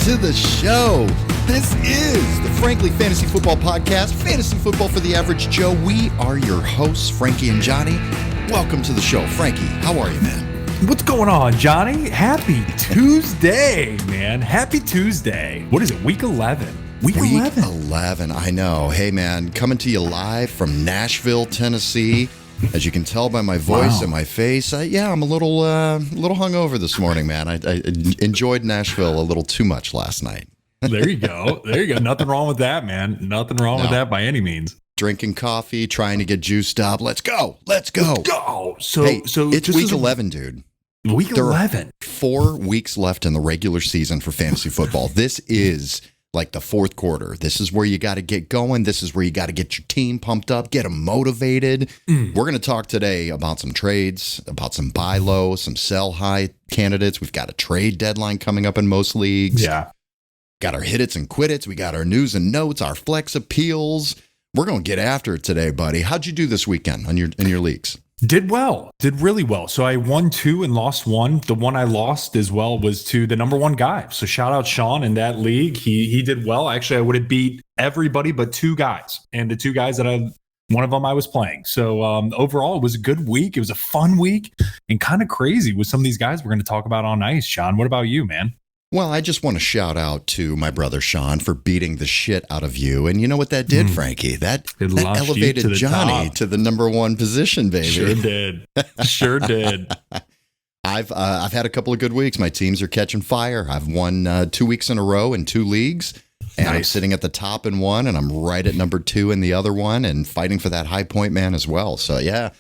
to the show. This is the Frankly Fantasy Football Podcast, Fantasy Football for the Average Joe. We are your hosts, Frankie and Johnny. Welcome to the show. Frankie, how are you, man? What's going on, Johnny? Happy Tuesday, man. Happy Tuesday. What is it, week 11? Week 11, I know. Hey, man, coming to you live from Nashville, Tennessee. As you can tell by my voice and my face, I'm a little hungover this morning, man. I enjoyed Nashville a little too much last night. There you go. Nothing wrong with that, man. Nothing wrong with that by any means. Drinking coffee, trying to get juiced up. Let's go. So it's week 11, dude. Week 11. There are 4 weeks left in the regular season for fantasy football. This is like the fourth quarter. This is where you got to get going. This is where you got to get your team pumped up, get them motivated. We're going to talk today about some trades, about some buy low, some sell high candidates. We've got a trade deadline coming up in most leagues. Yeah. Got our hit its and quit its. We got our news and notes, our flex appeals. We're going to get after it today, buddy. How'd you do this weekend in your leagues? Did really well. So I won 2 and lost 1. The one I lost as well was to the number 1 guy. So shout out Sean in that league. He did well. Actually, I would have beat everybody but 2 guys. And the 2 guys that one of them I was playing. So overall, it was a good week. It was a fun week and kind of crazy with some of these guys we're going to talk about on ice. Sean, what about you, man? Well, I just want to shout out to my brother Sean for beating the shit out of you. And you know what that did, Frankie? That elevated Johnny to the number 1 position, baby. Sure did. I've had a couple of good weeks. My teams are catching fire. I've won 2 weeks in a row in 2 leagues. And nice. I'm sitting at the top in one, and I'm right at number 2 in the other one, and fighting for that high point man as well. So, yeah.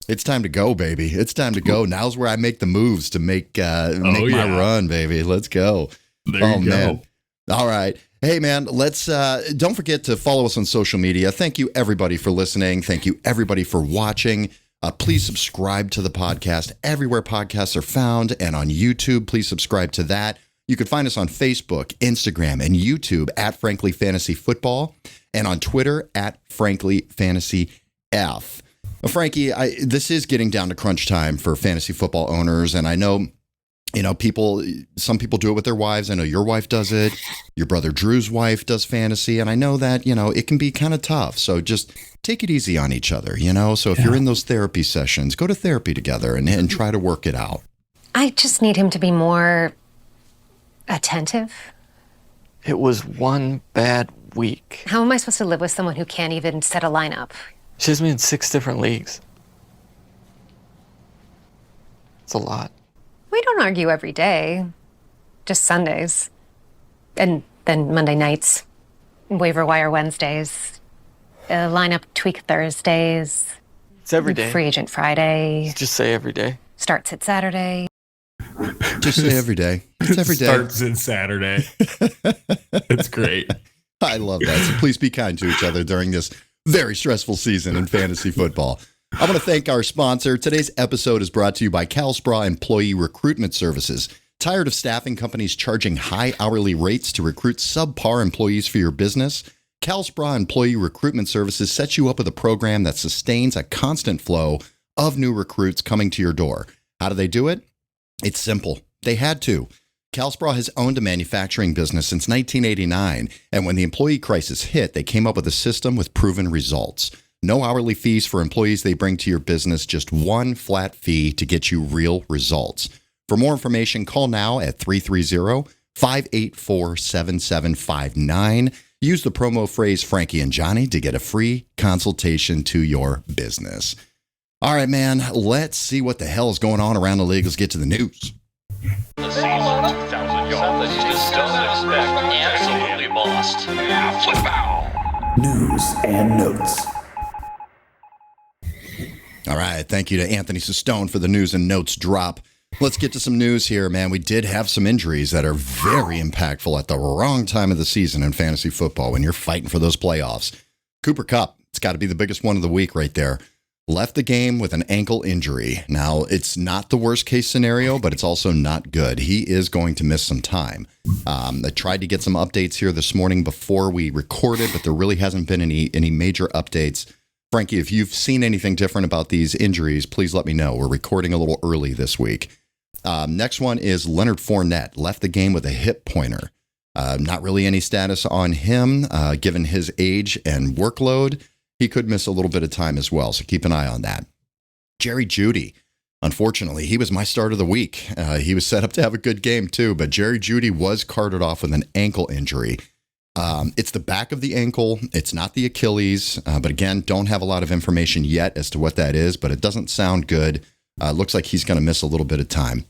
It's time to go, baby. It's time to go. Now's where I make the moves to make my run, baby. Let's go. There you go. Man. All right. Hey, man, let's don't forget to follow us on social media. Thank you, everybody, for listening. Thank you, everybody, for watching. Please subscribe to the podcast everywhere podcasts are found, and on YouTube, please subscribe to that. You can find us on Facebook, Instagram, and YouTube at Frankly Fantasy Football, and on Twitter at Frankly Fantasy F. Well, Frankie, this is getting down to crunch time for fantasy football owners, and I know, some people do it with their wives. I know your wife does it. Your brother Drew's wife does fantasy, and I know that, it can be kind of tough. So just take it easy on each other, So if you're in those therapy sessions, go to therapy together and try to work it out. I just need him to be more attentive. It was one bad week. How am I supposed to live with someone who can't even set a lineup? She has me in 6 different leagues. It's a lot. We don't argue every day, just Sundays. And then Monday nights, waiver wire Wednesdays, lineup tweak Thursdays. It's every day. Free agent Friday. Just say every day. Starts at Saturday. Just say every day. It's every day. Starts at Saturday. It's great. I love that. So please be kind to each other during this very stressful season in fantasy football. I want to thank our sponsor. Today's episode is brought to you by CalSPRA Employee Recruitment Services. Tired of staffing companies charging high hourly rates to recruit subpar employees for your business? CalSPRA Employee Recruitment Services sets you up with a program that sustains a constant flow of new recruits coming to your door. How do they do it? It's simple. They had to. CalSPRA has owned a manufacturing business since 1989, and when the employee crisis hit, they came up with a system with proven results. No hourly fees for employees they bring to your business, just one flat fee to get you real results. For more information, call now at 330-584-7759. Use the promo phrase Frankie and Johnny to get a free consultation to your business. All right, man, let's see what the hell is going on around the league. Let's get to the news. The season 2000 yards is done. Absolutely lost. Flip out. News and notes. All right. Thank you to Anthony Sestone for the news and notes drop. Let's get to some news here, man. We did have some injuries that are very impactful at the wrong time of the season in fantasy football when you're fighting for those playoffs. Cooper Kupp, it's got to be the biggest one of the week right there. Left the game with an ankle injury. Now, it's not the worst case scenario, but it's also not good. He is going to miss some time. I tried to get some updates here this morning before we recorded, but there really hasn't been any major updates. Frankie, if you've seen anything different about these injuries, please let me know. We're recording a little early this week. Next one is Leonard Fournette. Left the game with a hip pointer. Not really any status on him, given his age and workload. He could miss a little bit of time as well, so keep an eye on that. Jerry Jeudy, unfortunately, he was my start of the week. He was set up to have a good game too, but Jerry Jeudy was carted off with an ankle injury. It's the back of the ankle. It's not the Achilles, but again, don't have a lot of information yet as to what that is, but it doesn't sound good. Looks like he's going to miss a little bit of time.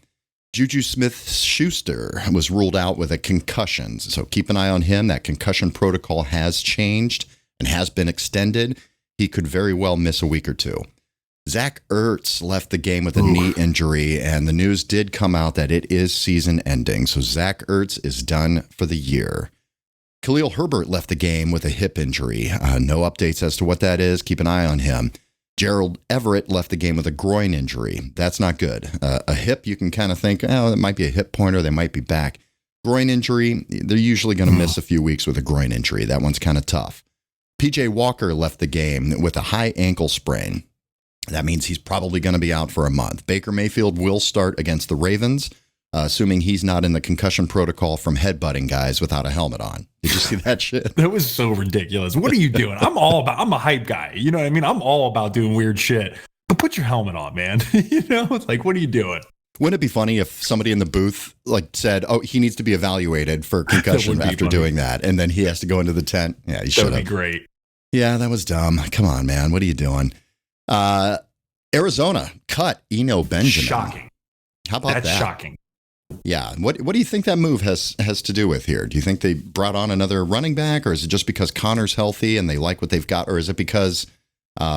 Juju Smith-Schuster was ruled out with a concussion, so keep an eye on him. That concussion protocol has changed and has been extended. He could very well miss a week or two. Zach Ertz left the game with a knee injury, and the news did come out that it is season ending, so Zach Ertz is done for the year. Khalil Herbert left the game with a hip injury. No updates as to what that is. Keep an eye on him. Gerald Everett left the game with a groin injury. That's not good. A hip, you can kind of think, oh, it might be a hip pointer. They might be back. Groin injury, they're usually going to miss a few weeks with a groin injury. That one's kind of tough. PJ Walker left the game with a high ankle sprain. That means he's probably going to be out for a month. Baker Mayfield will start against the Ravens, assuming he's not in the concussion protocol from headbutting guys without a helmet on. Did you see that shit? That was so ridiculous. What are you doing? I'm a hype guy. You know what I mean? I'm all about doing weird shit. But put your helmet on, man. It's like, what are you doing? Wouldn't it be funny if somebody in the booth said, oh, he needs to be evaluated for concussion after doing that, and then he has to go into the tent? Yeah, he should have. That would be great. Yeah, that was dumb. Come on, man. What are you doing? Arizona cut Eno Benjamin. Shocking. How about that? That's shocking. Yeah. What do you think that move has to do with here? Do you think they brought on another running back, or is it just because Connor's healthy and they like what they've got, or is it because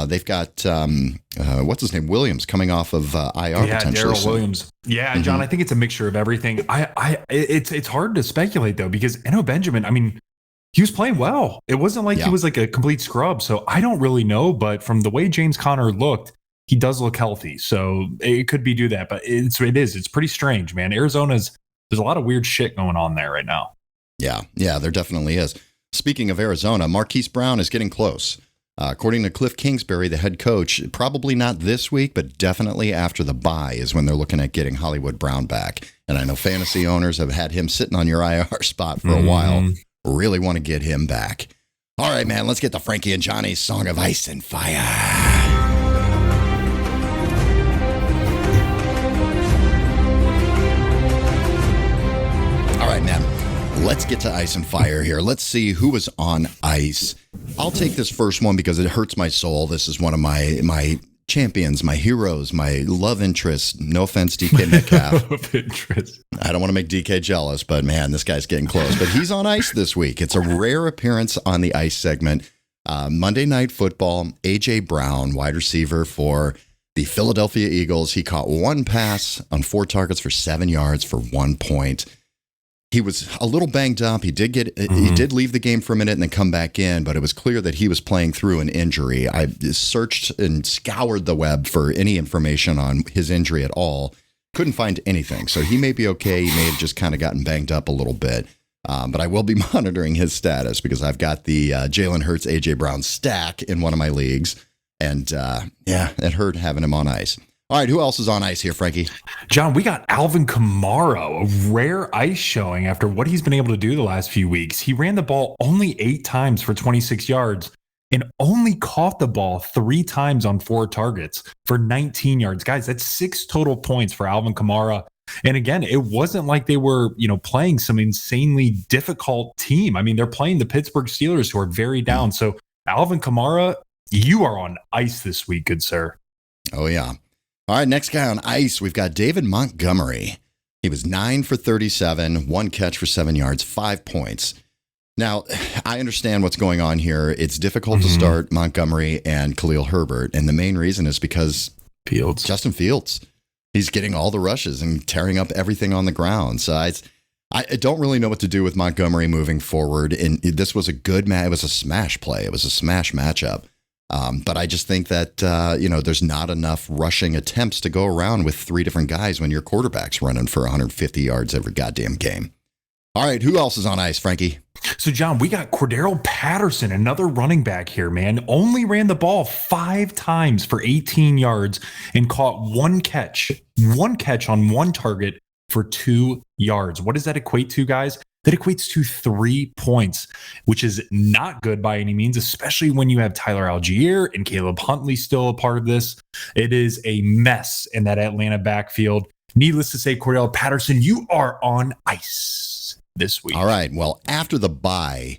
they've got what's his name, Williams, coming off of IR potentially? Darrell Williams. Yeah, John. I think it's a mixture of everything. It's hard to speculate though, because Eno Benjamin, I mean, he was playing well. It wasn't like he was like a complete scrub. So I don't really know, but from the way James Conner looked, he does look healthy. So it could be that, but it's pretty strange, man. there's a lot of weird shit going on there right now. Yeah, there definitely is. Speaking of Arizona, Marquise Brown is getting close. According to Cliff Kingsbury, the head coach, probably not this week, but definitely after the bye is when they're looking at getting Hollywood Brown back. And I know fantasy owners have had him sitting on your IR spot for a while. Really want to get him back. All right, man, let's get to Frankie and Johnny's Song of Ice and Fire. Let's get to ice and fire here. Let's see who was on ice. I'll take this first one because it hurts my soul. This is one of my champions, my heroes, my love interest. No offense, DK Metcalf. Love interest. I don't want to make DK jealous, but man, this guy's getting close. But he's on ice this week. It's a rare appearance on the ice segment. Monday Night Football, A.J. Brown, wide receiver for the Philadelphia Eagles. He caught one pass on 4 targets for 7 yards for 1 point. He was a little banged up. He did leave the game for a minute and then come back in, but it was clear that he was playing through an injury. I searched and scoured the web for any information on his injury at all. Couldn't find anything. So he may be okay. He may have just kind of gotten banged up a little bit. But I will be monitoring his status because I've got the Jalen Hurts, A.J. Brown stack in one of my leagues. And it hurt having him on ice. All right, who else is on ice here, Frankie? John, we got Alvin Kamara, a rare ice showing after what he's been able to do the last few weeks. He ran the ball only 8 times for 26 yards and only caught the ball 3 times on 4 targets for 19 yards. Guys, that's 6 total points for Alvin Kamara. And again, it wasn't like they were, playing some insanely difficult team. I mean, they're playing the Pittsburgh Steelers, who are very down. So Alvin Kamara, you are on ice this week, good sir. Oh, yeah. All right, next guy on ice, we've got David Montgomery. He was 9 for 37, 1 catch for 7 yards, 5 points. Now, I understand what's going on here. It's difficult to start Montgomery and Khalil Herbert, and the main reason is because Justin Fields. He's getting all the rushes and tearing up everything on the ground. So I don't really know what to do with Montgomery moving forward. And this was a good match. It was a smash play. It was a smash matchup. But I just think that, there's not enough rushing attempts to go around with 3 different guys when your quarterback's running for 150 yards every goddamn game. All right, who else is on ice, Frankie? So, John, we got Cordero Patterson, another running back here, man. Only ran the ball 5 times for 18 yards and caught 1 catch on 1 target for 2 yards. What does that equate to, guys? That equates to 3 points, which is not good by any means, especially when you have Tyler Algier and Caleb Huntley still a part of this. It is a mess in that Atlanta backfield. Needless to say, Cordell Patterson, you are on ice this week. All right. Well, after the bye,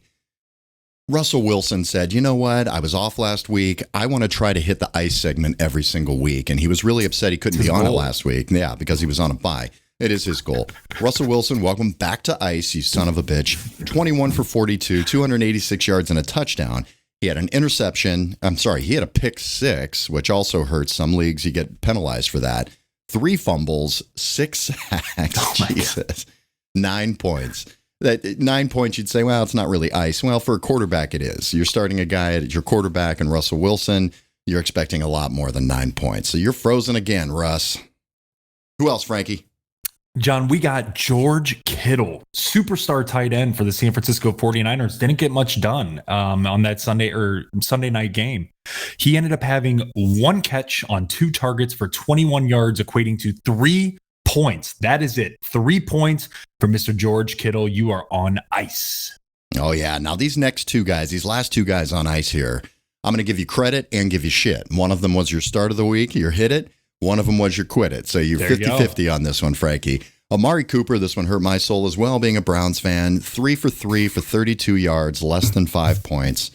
Russell Wilson said, you know what? I was off last week. I want to try to hit the ice segment every single week. And he was really upset he couldn't be on it last week. Yeah, because he was on a bye. It is his goal. Russell Wilson, welcome back to ice, you son of a bitch. 21 for 42, 286 yards and a touchdown. He had an interception. He had a pick six, which also hurts. Some leagues you get penalized for that. 3 fumbles, 6 sacks. Oh Jesus. 9 points. That 9 points, you'd say, well, it's not really ice. Well, for a quarterback, it is. You're starting a guy at your quarterback and Russell Wilson. You're expecting a lot more than 9 points. So you're frozen again, Russ. Who else, Frankie? John, we got George Kittle, superstar tight end for the San Francisco 49ers. Didn't get much done on that Sunday night game. He ended up having 1 catch on 2 targets for 21 yards, equating to 3 points. That is it. 3 points for Mr. George Kittle. You are on ice. Oh, yeah. Now, these last 2 guys on ice here, I'm going to give you credit and give you shit. One of them was your start of the week. You hit it. One of them was your quit it. So you're 50-50 on this one, Frankie. Amari Cooper, this one hurt my soul as well, being a Browns fan. 3 for 3 for 32 yards, less than 5 points.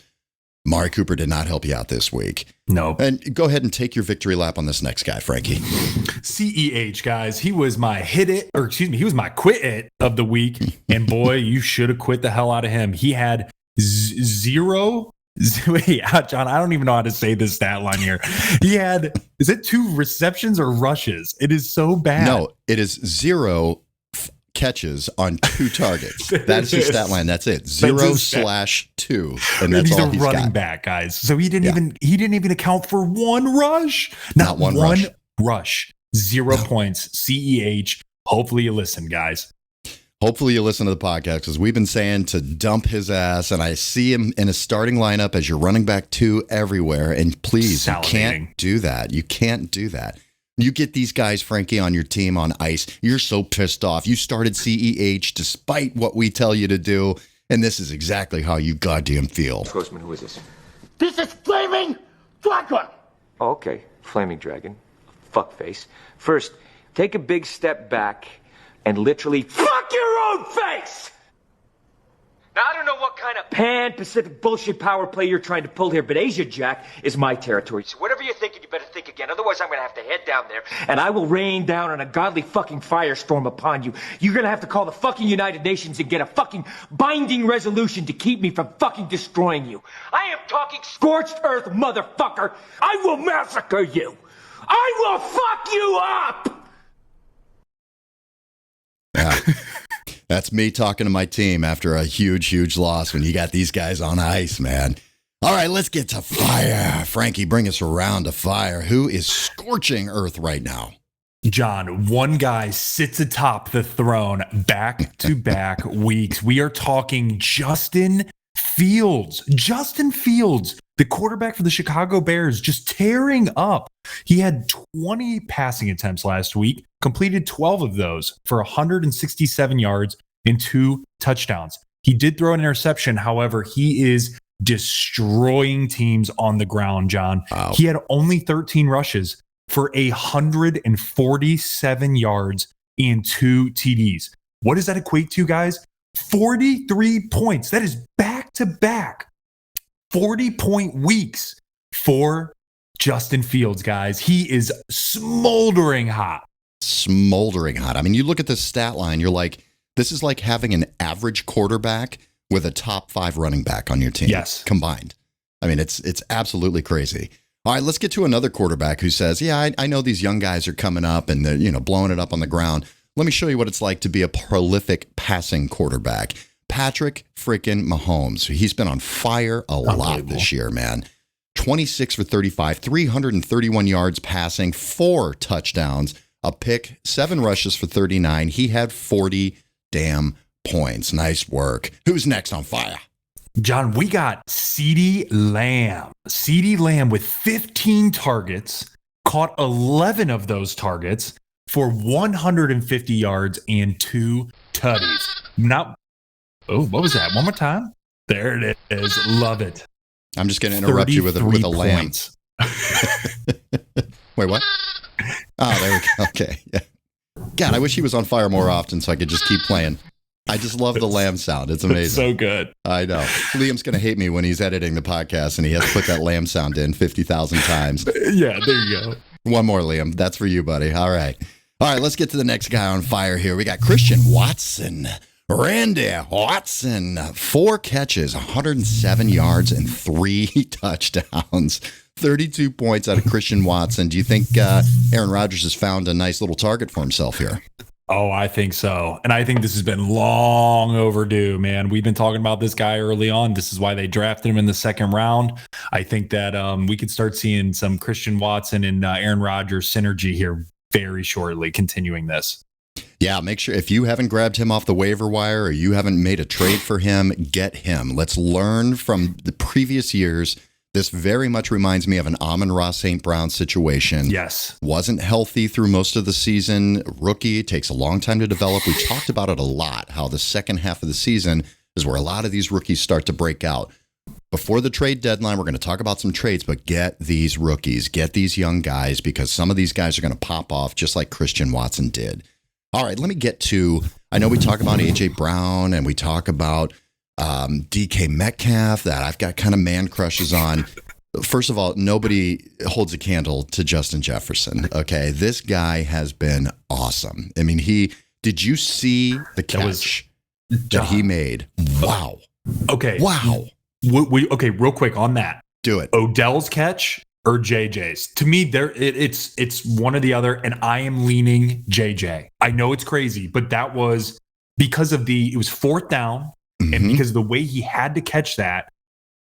Amari Cooper did not help you out this week. No. And go ahead and take your victory lap on this next guy, Frankie. CEH, guys. He was my he was my quit it of the week. And boy, you should have quit the hell out of him. He had zero. Wait, John, I don't even know how to say this stat line here. He had, is it 2 receptions or rushes? It is so bad. No, it is 0 catches on 2 targets. That is his stat line. That's it. 0/2. And that's he's all a he's running got. back, guys. So he didn't even account for 1 rush. Not one rush. 0 points. CEH. Hopefully you listen, guys. Hopefully you listen to the podcast because we've been saying to dump his ass, and I see him in a starting lineup as your running back 2 everywhere. And please, you can't do that. You can't do that. You get these guys, Frankie, on your team on ice. You're so pissed off. You started CEH despite what we tell you to do, and this is exactly how you goddamn feel. Postman, who is this? This is Flaming Dragon! Oh, okay, Flaming Dragon. Fuckface. First, take a big step back and literally fuck your own face! Now, I don't know what kind of pan-Pacific bullshit power play you're trying to pull here, but Asia Jack is my territory. So whatever you're thinking, you better think again. Otherwise, I'm going to have to head down there, and I will rain down on a godly fucking firestorm upon you. You're going to have to call the fucking United Nations and get a fucking binding resolution to keep me from fucking destroying you. I am talking scorched earth, motherfucker. I will massacre you. I will fuck you up! Yeah. That's me talking to my team after a huge, huge loss when you got these guys on ice, man. All right, let's get to fire. Frankie, bring us around to fire. Who is scorching earth right now? John, one guy sits atop the throne back-to-back weeks. We are talking Justin Fields. Justin Fields, the quarterback for the Chicago Bears, just tearing up. He had 20 passing attempts last week, completed 12 of those for 167 yards and 2 touchdowns. He did throw an interception. However, he is destroying teams on the ground, John. Wow. He had only 13 rushes for 147 yards and 2 TDs. What does that equate to, guys? 43 points. That is back-to-back 40-point weeks for Justin Fields, guys. He is smoldering hot. Smoldering hot. I mean, you look at this stat line, you're like, this is like having an average quarterback with a top 5 running back on your team. Yes. Combined. I mean, it's absolutely crazy. All right, let's get to another quarterback who says, yeah, I know these young guys are coming up and they're, blowing it up on the ground. Let me show you what it's like to be a prolific passing quarterback. Patrick freaking Mahomes. He's been on fire a lot this year, man. 26 for 35, 331 yards passing, 4 touchdowns, a pick, 7 rushes for 39. He had 40 damn points. Nice work. Who's next on fire? John, we got CeeDee Lamb. CeeDee Lamb with 15 targets, caught 11 of those targets for 150 yards and 2 tutties. Not Oh, what was that? One more time. There it is. Love it. I'm just going to interrupt you with a lamb. Points. Wait, what? Oh, there we go. Okay. Yeah. God, I wish he was on fire more often so I could just keep playing. I just love the lamb sound. It's amazing. So good. I know. Liam's going to hate me when he's editing the podcast and he has to put that lamb sound in 50,000 times. Yeah, there you go. One more, Liam. That's for you, buddy. All right. All right, let's get to the next guy on fire here. We got Christian Watson. Randy Watson. 4 catches, 107 yards, and 3 touchdowns. 32 points out of Christian Watson. Do you think Aaron Rodgers has found a nice little target for himself here? Oh, I think so. And I think this has been long overdue, man. We've been talking about this guy early on. This is why they drafted him in the second round. I think that we could start seeing some Christian Watson and Aaron Rodgers synergy here very shortly, continuing this. Yeah, make sure if you haven't grabbed him off the waiver wire or you haven't made a trade for him, get him. Let's learn from the previous years. This very much reminds me of an Amon-Ra St. Brown situation. Yes. Wasn't healthy through most of the season. Rookie, takes a long time to develop. We talked about it a lot, how the second half of the season is where a lot of these rookies start to break out. Before the trade deadline, we're going to talk about some trades, but get these rookies, get these young guys, because some of these guys are going to pop off just like Christian Watson did. All right, let me get to, I know we talk about A.J. Brown and we talk about DK Metcalf that I've got kind of man crushes on. First of all, nobody holds a candle to Justin Jefferson. Okay, this guy has been awesome. I mean, did you see the catch that he made? Wow. Okay. Wow. Okay, real quick on that. Do it. Odell's catch or JJ's? To me, it's one or the other, and I am leaning JJ. I know it's crazy, but that was because of it was fourth down. And because of the way he had to catch that,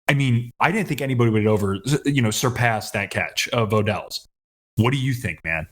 I mean, I didn't think anybody would surpass that catch of Odell's. What do you think, man?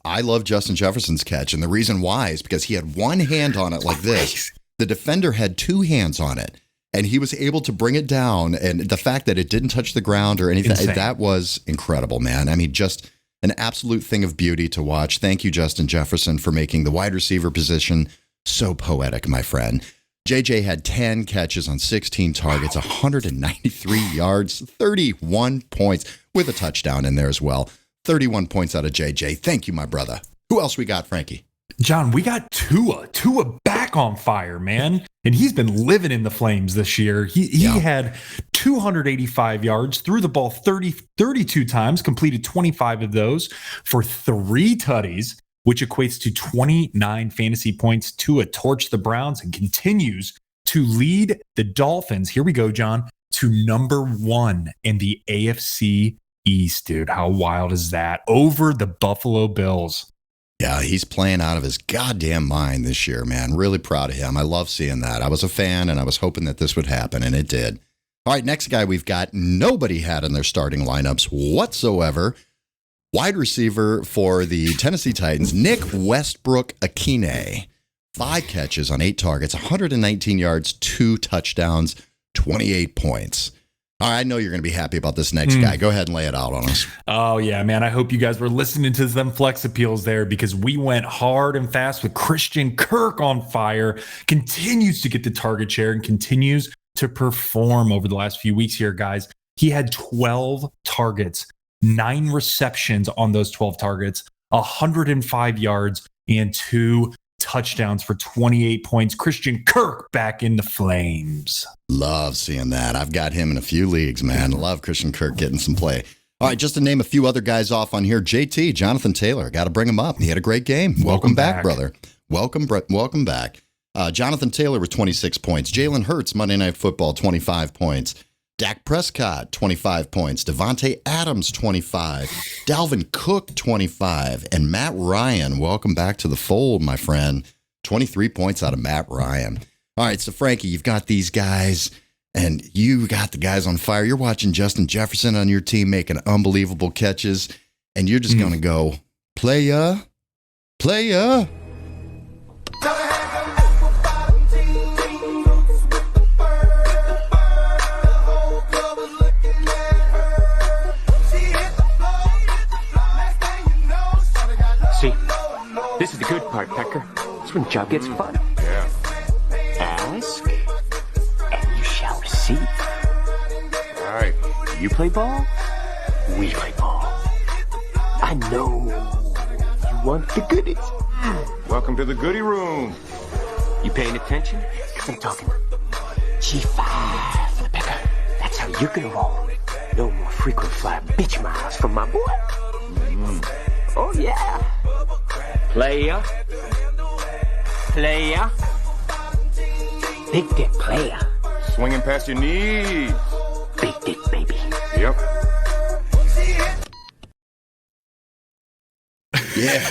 I love Justin Jefferson's catch, and the reason why is because he had one hand on it like this. The defender had 2 hands on it, and he was able to bring it down. And the fact that it didn't touch the ground or anything, that was incredible, man. I mean, just an absolute thing of beauty to watch. Thank you, Justin Jefferson, for making the wide receiver position so poetic, my friend. JJ had 10 catches on 16 targets, 193 yards, 31 points with a touchdown in there as well. 31 points out of JJ. Thank you, my brother. Who else we got, Frankie? John, we got Tua back on fire, man. And he's been living in the flames this year. He had 285 yards, threw the ball 32 times, completed 25 of those for 3 tutties, which equates to 29 fantasy points. Tua torched the Browns and continues to lead the Dolphins. Here we go, John, to number 1 in the AFC East, dude. How wild is that? Over the Buffalo Bills. Yeah, he's playing out of his goddamn mind this year, man. Really proud of him. I love seeing that. I was a fan, and I was hoping that this would happen, and it did. All right, next guy we've got, nobody had in their starting lineups whatsoever. Wide receiver for the Tennessee Titans, Nick Westbrook-Akine. 5 catches on 8 targets, 119 yards, 2 touchdowns, 28 points. All right, I know you're going to be happy about this next guy. Go ahead and lay it out on us. Oh, yeah, man. I hope you guys were listening to them flex appeals there, because we went hard and fast with Christian Kirk on fire. Continues to get the target share and continues to perform over the last few weeks here, guys. He had 12 targets. 9 receptions on those 12 targets, 105 yards, and 2 touchdowns for 28 points. Christian Kirk back in the flames. Love seeing that. I've got him in a few leagues, man. Love Christian Kirk getting some play. All right, just to name a few other guys off on here, JT, Jonathan Taylor, got to bring him up. He had a great game. Welcome back, brother. Welcome back. Jonathan Taylor with 26 points. Jalen Hurts, Monday Night Football, 25 points. Dak Prescott, 25 points. Devontae Adams, 25. Dalvin Cook, 25. And Matt Ryan, welcome back to the fold, my friend. 23 points out of Matt Ryan. All right, so Frankie, you've got these guys, and you got the guys on fire. You're watching Justin Jefferson on your team making unbelievable catches, and you're just going to go, playa. See, this is the good part, Pecker. It's when the job gets fun. Yeah. Ask seat. All right, you play ball, we play ball. I know you want the goodies. Welcome to the goody room. You paying attention? Because I'm talking G5 for the picker. That's how you're gonna roll. No more frequent flyer bitch miles from my boy. Oh, yeah. Player. Player. Big dick player. Swinging past your knees. Big dick, baby. Yep. Yeah.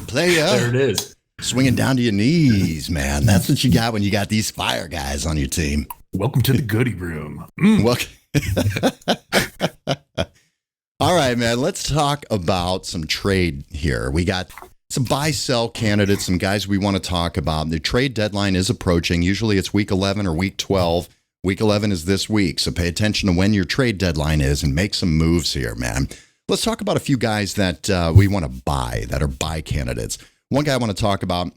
Player. There it is. Swinging down to your knees, man. That's what you got when you got these fire guys on your team. Welcome to the Goody room. Welcome. All right, man. Let's talk about some trade here. We got some buy-sell candidates, some guys we want to talk about. The trade deadline is approaching. Usually it's week 11 or week 12. Week 11 is this week, so pay attention to when your trade deadline is and make some moves here, man. Let's talk about a few guys that we want to buy, that are buy candidates. One guy I want to talk about,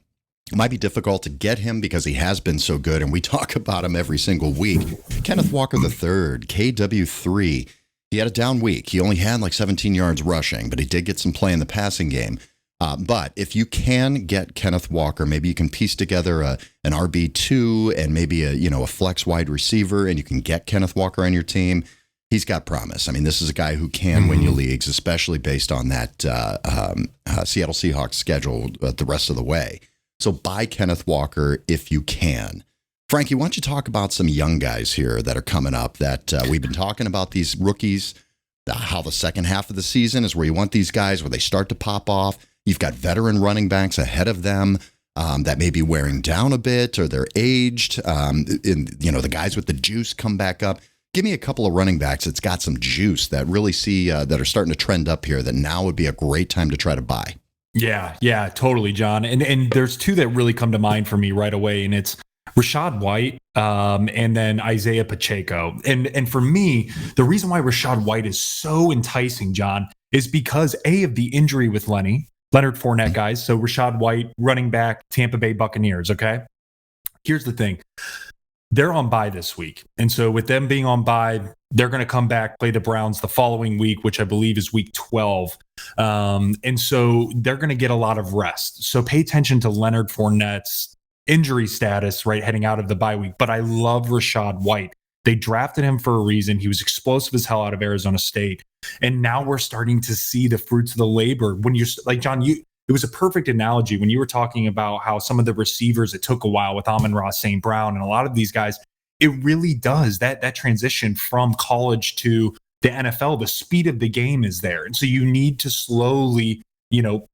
it might be difficult to get him because he has been so good, and we talk about him every single week. Kenneth Walker III, KW3. He had a down week. He only had like 17 yards rushing, but he did get some play in the passing game. But if you can get Kenneth Walker, maybe you can piece together an RB2 and maybe a flex wide receiver, and you can get Kenneth Walker on your team. He's got promise. I mean, this is a guy who can win you leagues, especially based on that Seattle Seahawks schedule the rest of the way. So buy Kenneth Walker if you can. Frankie, why don't you talk about some young guys here that are coming up that we've been talking about, these rookies, how the second half of the season is where you want these guys, where they start to pop off. You've got veteran running backs ahead of them that may be wearing down a bit, or they're aged. The guys with the juice come back up. Give me a couple of running backs that's got some juice that really that are starting to trend up here, that now would be a great time to try to buy. Yeah, totally, John. And there's two that really come to mind for me right away, and it's Rachaad White and then Isaiah Pacheco. And for me, the reason why Rachaad White is so enticing, John, is because of the injury with Leonard Fournette, guys. So Rachaad White, running back, Tampa Bay Buccaneers, okay? Here's the thing. They're on bye this week. And so with them being on bye, they're going to come back, play the Browns the following week, which I believe is week 12. And so they're going to get a lot of rest. So pay attention to Leonard Fournette's injury status, right, heading out of the bye week. But I love Rachaad White. They drafted him for a reason. He was explosive as hell out of Arizona State. And now we're starting to see the fruits of the labor. When you're like, John, it was a perfect analogy when you were talking about how some of the receivers, it took a while with Amon-Ra St. Brown and a lot of these guys. It really does. That transition from college to the NFL, the speed of the game is there. And so you need to slowly,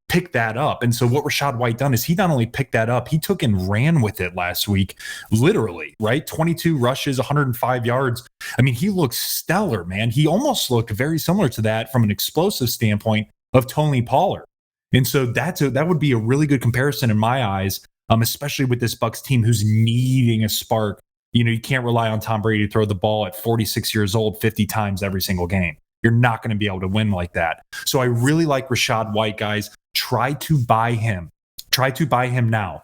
pick that up. And so what Rachaad White done is he not only picked that up, he took and ran with it last week, literally, right? 22 rushes, 105 yards. I mean, he looks stellar, man. He almost looked very similar to that from an explosive standpoint of Tony Pollard. And so that would be a really good comparison in my eyes, especially with this Bucs team who's needing a spark. You can't rely on Tom Brady to throw the ball at 46 years old 50 times every single game. You're not going to be able to win like that. So I really like Rachaad White, guys. Try to buy him. Try to buy him now.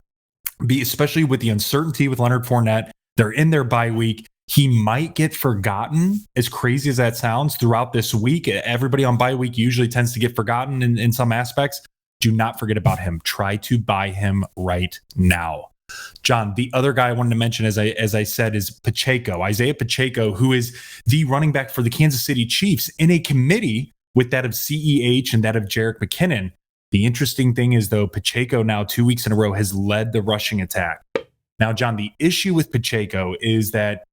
Especially with the uncertainty with Leonard Fournette. They're in their bye week. He might get forgotten, as crazy as that sounds, throughout this week. Everybody on bye week usually tends to get forgotten in some aspects. Do not forget about him. Try to buy him right now. John, the other guy I wanted to mention, as I said, is Pacheco, Isaiah Pacheco, who is the running back for the Kansas City Chiefs in a committee with that of CEH and that of Jerick McKinnon. The interesting thing is, though, Pacheco now 2 weeks in a row has led the rushing attack. Now, John, the issue with Pacheco is that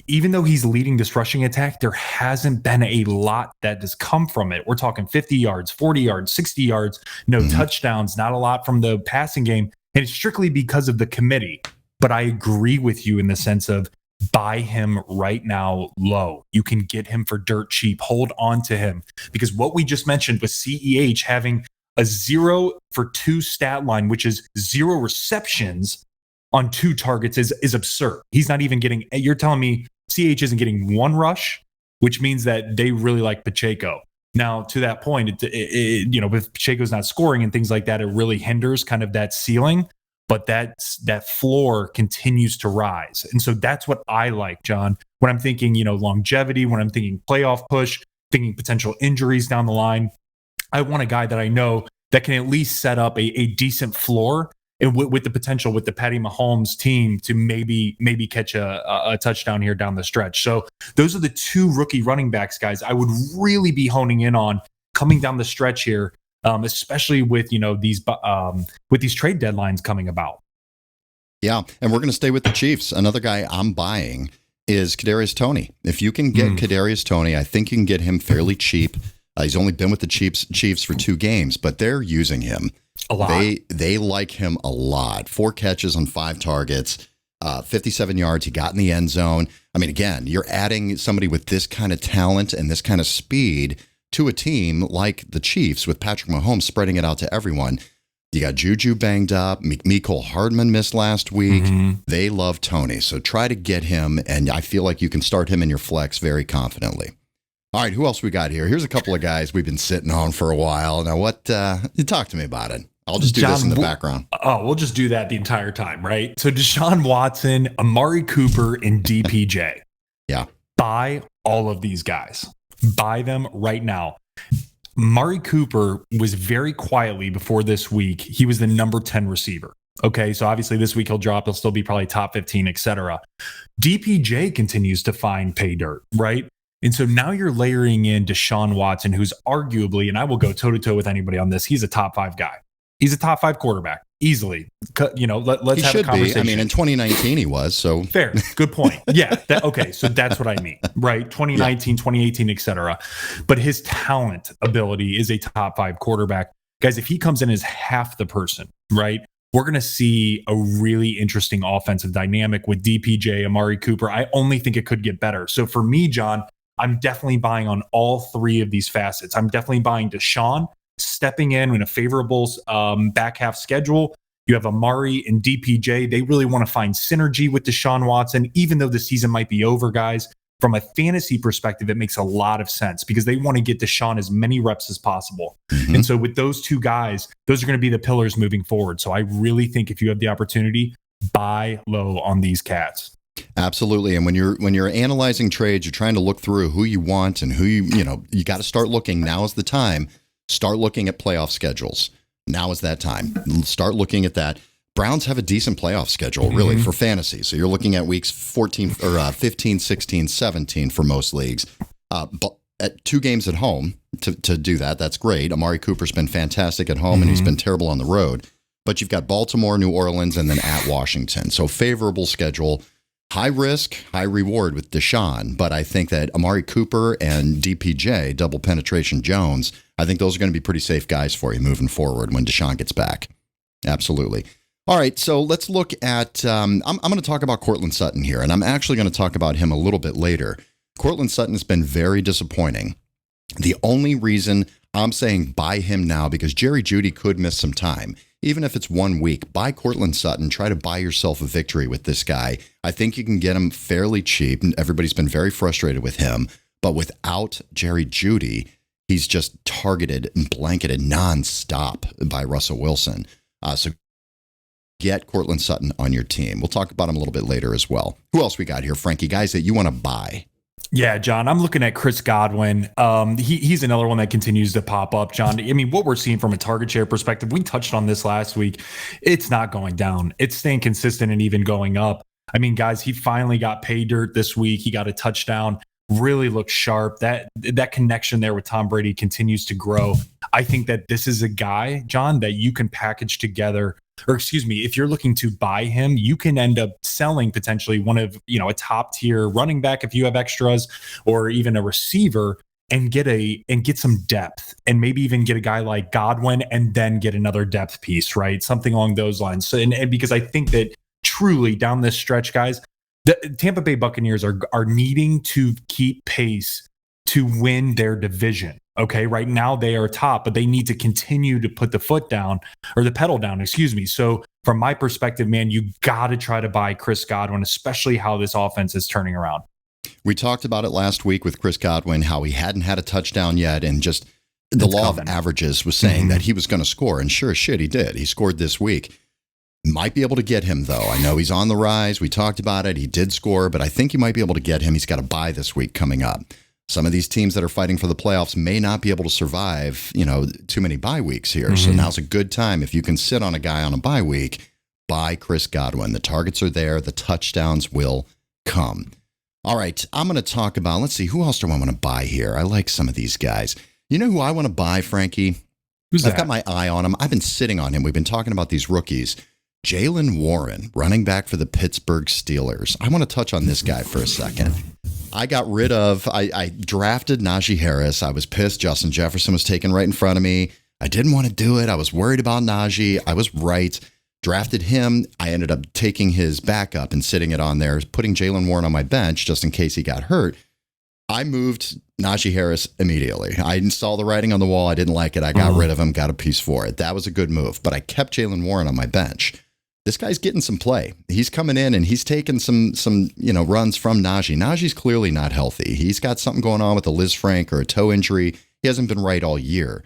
even though he's leading this rushing attack, there hasn't been a lot that has come from it. We're talking 50 yards, 40 yards, 60 yards, no touchdowns, not a lot from the passing game. And it's strictly because of the committee. But I agree with you in the sense of buy him right now low. You can get him for dirt cheap. Hold on to him. Because what we just mentioned with CEH having a 0 for 2 stat line, which is 0 receptions on 2 targets, is absurd. He's not even getting, you're telling me CH isn't getting 1 rush, which means that they really like Pacheco. Now, to that point, if Pacheco's not scoring and things like that, it really hinders kind of that ceiling. but that floor continues to rise. And so that's what I like, John, when I'm thinking, longevity, when I'm thinking playoff push, thinking potential injuries down the line. I want a guy that I know that can at least set up a decent floor, and with the potential with the Patty Mahomes team to maybe catch a touchdown here down the stretch. So those are the two rookie running backs, guys, I would really be honing in on coming down the stretch here, especially with these trade deadlines coming about. Yeah, and we're going to stay with the Chiefs. Another guy I'm buying is Kadarius Toney. If you can get Kadarius Toney, I think you can get him fairly cheap. He's only been with the Chiefs for 2 games, but they're using him a lot. They like him a lot. 4 catches on 5 targets, 57 yards. He got in the end zone. I mean, again, you're adding somebody with this kind of talent and this kind of speed to a team like the Chiefs with Patrick Mahomes spreading it out to everyone. You got Juju banged up. Mecole Hardman missed last week. They love Toney, so try to get him, and I feel like you can start him in your flex very confidently. All right, who else we got here? Here's a couple of guys we've been sitting on for a while. Now, talk to me about it. I'll just do this in the background. Oh, we'll just do that the entire time, right? So Deshaun Watson, Amari Cooper, and DPJ. Yeah. Buy all of these guys. Buy them right now. Amari Cooper was very quietly before this week. He was the number 10 receiver. Okay, so obviously this week he'll drop. He'll still be probably top 15, etc. DPJ continues to find pay dirt, right? And so now you're layering in Deshaun Watson, who's arguably, and I will go toe-to-toe with anybody on this, he's a top 5 guy. He's a top 5 quarterback, easily. Let's have a conversation. I mean, in 2019 he was, so. Fair. Good point. Yeah. Okay, so that's what I mean, right? 2019, 2018, etc. But his talent ability is a top 5 quarterback. Guys, if he comes in as half the person, right, we're going to see a really interesting offensive dynamic with DPJ, Amari Cooper. I only think it could get better. So for me, John, I'm definitely buying on all 3 of these facets. I'm definitely buying Deshaun, stepping in a favorable back half schedule. You have Amari and DPJ. They really want to find synergy with Deshaun Watson, even though the season might be over, guys. From a fantasy perspective, it makes a lot of sense because they want to get Deshaun as many reps as possible. And so with those 2 guys, those are going to be the pillars moving forward. So I really think if you have the opportunity, buy low on these cats. Absolutely. And when you're analyzing trades, you're trying to look through who you want and who you got to start looking. Now is the time. Start looking at playoff schedules. Now is that time. Start looking at that. Browns have a decent playoff schedule, really, for fantasy. So you're looking at weeks 14 or 15, 16, 17 for most leagues. But at 2 games at home to do that, that's great. Amari Cooper's been fantastic at home, and he's been terrible on the road. But you've got Baltimore, New Orleans, and then at Washington. So favorable schedule. High risk, high reward with Deshaun, but I think that Amari Cooper and DPJ, double penetration Jones, I think those are going to be pretty safe guys for you moving forward when Deshaun gets back. Absolutely. All right, so let's look at, I'm going to talk about Courtland Sutton here, and I'm actually going to talk about him a little bit later. Courtland Sutton has been very disappointing. The only reason I'm saying buy him now, because Jerry Jeudy could miss some time. Even if it's 1 week, buy Courtland Sutton. Try to buy yourself a victory with this guy. I think you can get him fairly cheap. Everybody's been very frustrated with him. But without Jerry Jeudy, he's just targeted and blanketed nonstop by Russell Wilson. So get Courtland Sutton on your team. We'll talk about him a little bit later as well. Who else we got here, Frankie? Guys that you want to buy? Yeah, John, I'm looking at Chris Godwin. He's another one that continues to pop up, John. I mean, what we're seeing from a target share perspective, we touched on this last week. It's not going down. It's staying consistent and even going up. I mean, guys, he finally got pay dirt this week. He got a touchdown. Really looks sharp. That connection there with Tom Brady continues to grow. I think that this is a guy, John, that you can package together. Or excuse me, if you're looking to buy him, you can end up selling potentially one of, a top tier running back if you have extras, or even a receiver, and get some depth, and maybe even get a guy like Godwin and then get another depth piece, right? Something along those lines. So, and because I think that truly down this stretch, guys, the Tampa Bay Buccaneers are needing to keep pace to win their division. Okay, right now they are top, but they need to continue to put the pedal down, excuse me. So from my perspective, man, you got to try to buy Chris Godwin, especially how this offense is turning around. We talked about it last week with Chris Godwin, how he hadn't had a touchdown yet, and just the law of averages was saying that he was going to score, and sure as shit he did. He scored this week. Might be able to get him, though. I know he's on the rise. We talked about it. He did score, but I think you might be able to get him. He's got a bye this week coming up. Some of these teams that are fighting for the playoffs may not be able to survive, too many bye weeks here. Mm-hmm. So now's a good time. If you can sit on a guy on a bye week, buy Chris Godwin. The targets are there. The touchdowns will come. All right, I'm going to talk about, let's see, who else do I want to buy here? I like some of these guys. You know who I want to buy, Frankie? Who's that? I've got my eye on him. I've been sitting on him. We've been talking about these rookies. Jaylen Warren, running back for the Pittsburgh Steelers. I want to touch on this guy for a second. I drafted Najee Harris. I was pissed. Justin Jefferson was taken right in front of me. I didn't want to do it. I was worried about Najee. I was right. Drafted him. I ended up taking his backup and sitting it on there, putting Jaylen Warren on my bench just in case he got hurt. I moved Najee Harris immediately. I saw the writing on the wall. I didn't like it. I got rid of him, got a piece for it. That was a good move. But I kept Jaylen Warren on my bench. This guy's getting some play. He's coming in and he's taking some runs from Najee. Najee's clearly not healthy. He's got something going on with a Liz Frank or a toe injury. He hasn't been right all year.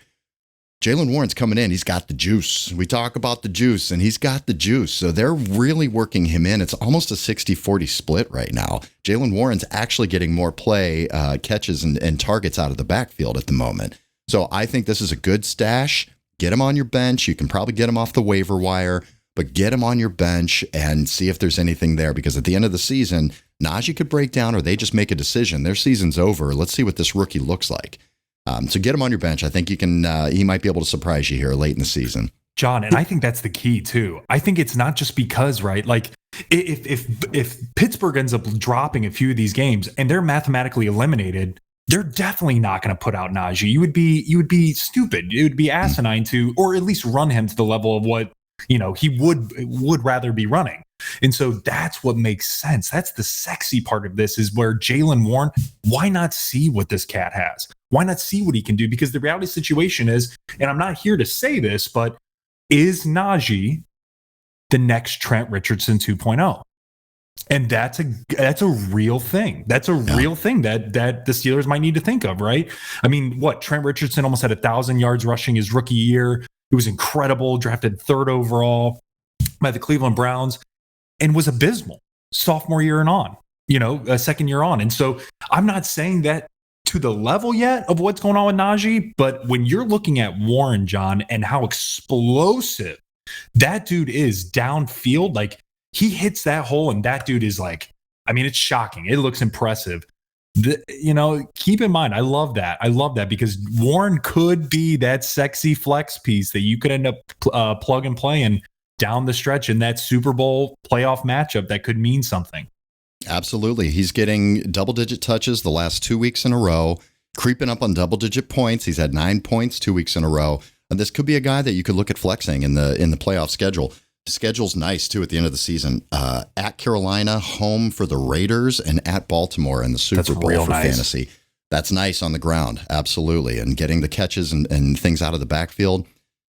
Jaylen Warren's coming in. He's got the juice. We talk about the juice, and he's got the juice. So they're really working him in. It's almost a 60-40 split right now. Jaylen Warren's actually getting more play, catches, and targets out of the backfield at the moment. So I think this is a good stash. Get him on your bench. You can probably get him off the waiver wire, but get him on your bench and see if there's anything there. Because at the end of the season, Najee could break down or they just make a decision. Their season's over. Let's see what this rookie looks like. So get him on your bench. I think you can. He might be able to surprise you here late in the season, John. And I think that's the key too. I think it's not just because, right? Like if Pittsburgh ends up dropping a few of these games and they're mathematically eliminated, they're definitely not going to put out Najee. You would be stupid. It would be asinine to, or at least run him to the level of what he would rather be running. And so that's what makes sense. That's the sexy part of this, is where Jaylen Warren, why not see what this cat has? Why not see what he can do? Because the reality situation is, and I'm not here to say this, but is Najee the next Trent Richardson 2.0? And that's a real thing. That's a real thing that the Steelers might need to think of, right? I mean, Trent Richardson almost had 1,000 yards rushing his rookie year. It was incredible, drafted 3rd overall by the Cleveland Browns, and was abysmal sophomore year and on, second year on. And so I'm not saying that to the level yet of what's going on with Najee, but when you're looking at Warren, John, and how explosive that dude is downfield, like he hits that hole and that dude is like, I mean, it's shocking. It looks impressive. Keep in mind, I love that because Warren could be that sexy flex piece that you could end up plug and playing down the stretch in that Super Bowl playoff matchup that could mean something. Absolutely. He's getting double-digit touches the last 2 weeks in a row, creeping up on double-digit points. He's had 9 points 2 weeks in a row. And this could be a guy that you could look at flexing in the playoff schedule. The schedule's nice, too, at the end of the season. At Carolina, home for the Raiders, and at Baltimore in the Super Bowl for fantasy. That's nice on the ground, absolutely. And getting the catches and things out of the backfield,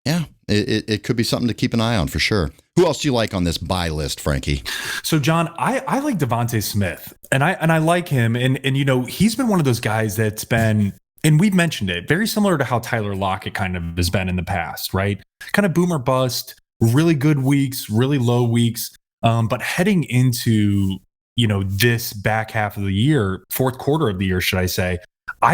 yeah, it could be something to keep an eye on for sure. Who else do you like on this buy list, Frankie? So, John, I like Devontae Smith, and I like him. And he's been one of those guys that's been, and we've mentioned it, very similar to how Tyler Lockett kind of has been in the past, right? Kind of boomer bust. Really good weeks, really low weeks. But heading into, this back half of the year, 4th quarter of the year, should I say,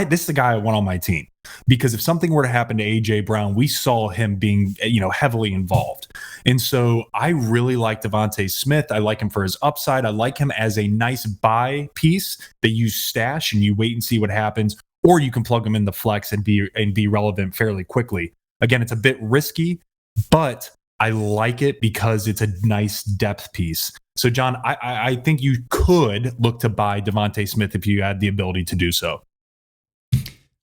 this is the guy I want on my team. Because if something were to happen to A.J. Brown, we saw him being, heavily involved. And so I really like Devontae Smith. I like him for his upside. I like him as a nice buy piece that you stash and you wait and see what happens. Or you can plug him in the flex and be relevant fairly quickly. Again, it's a bit risky, but I like it because it's a nice depth piece. So, John, I think you could look to buy Devontae Smith if you had the ability to do so.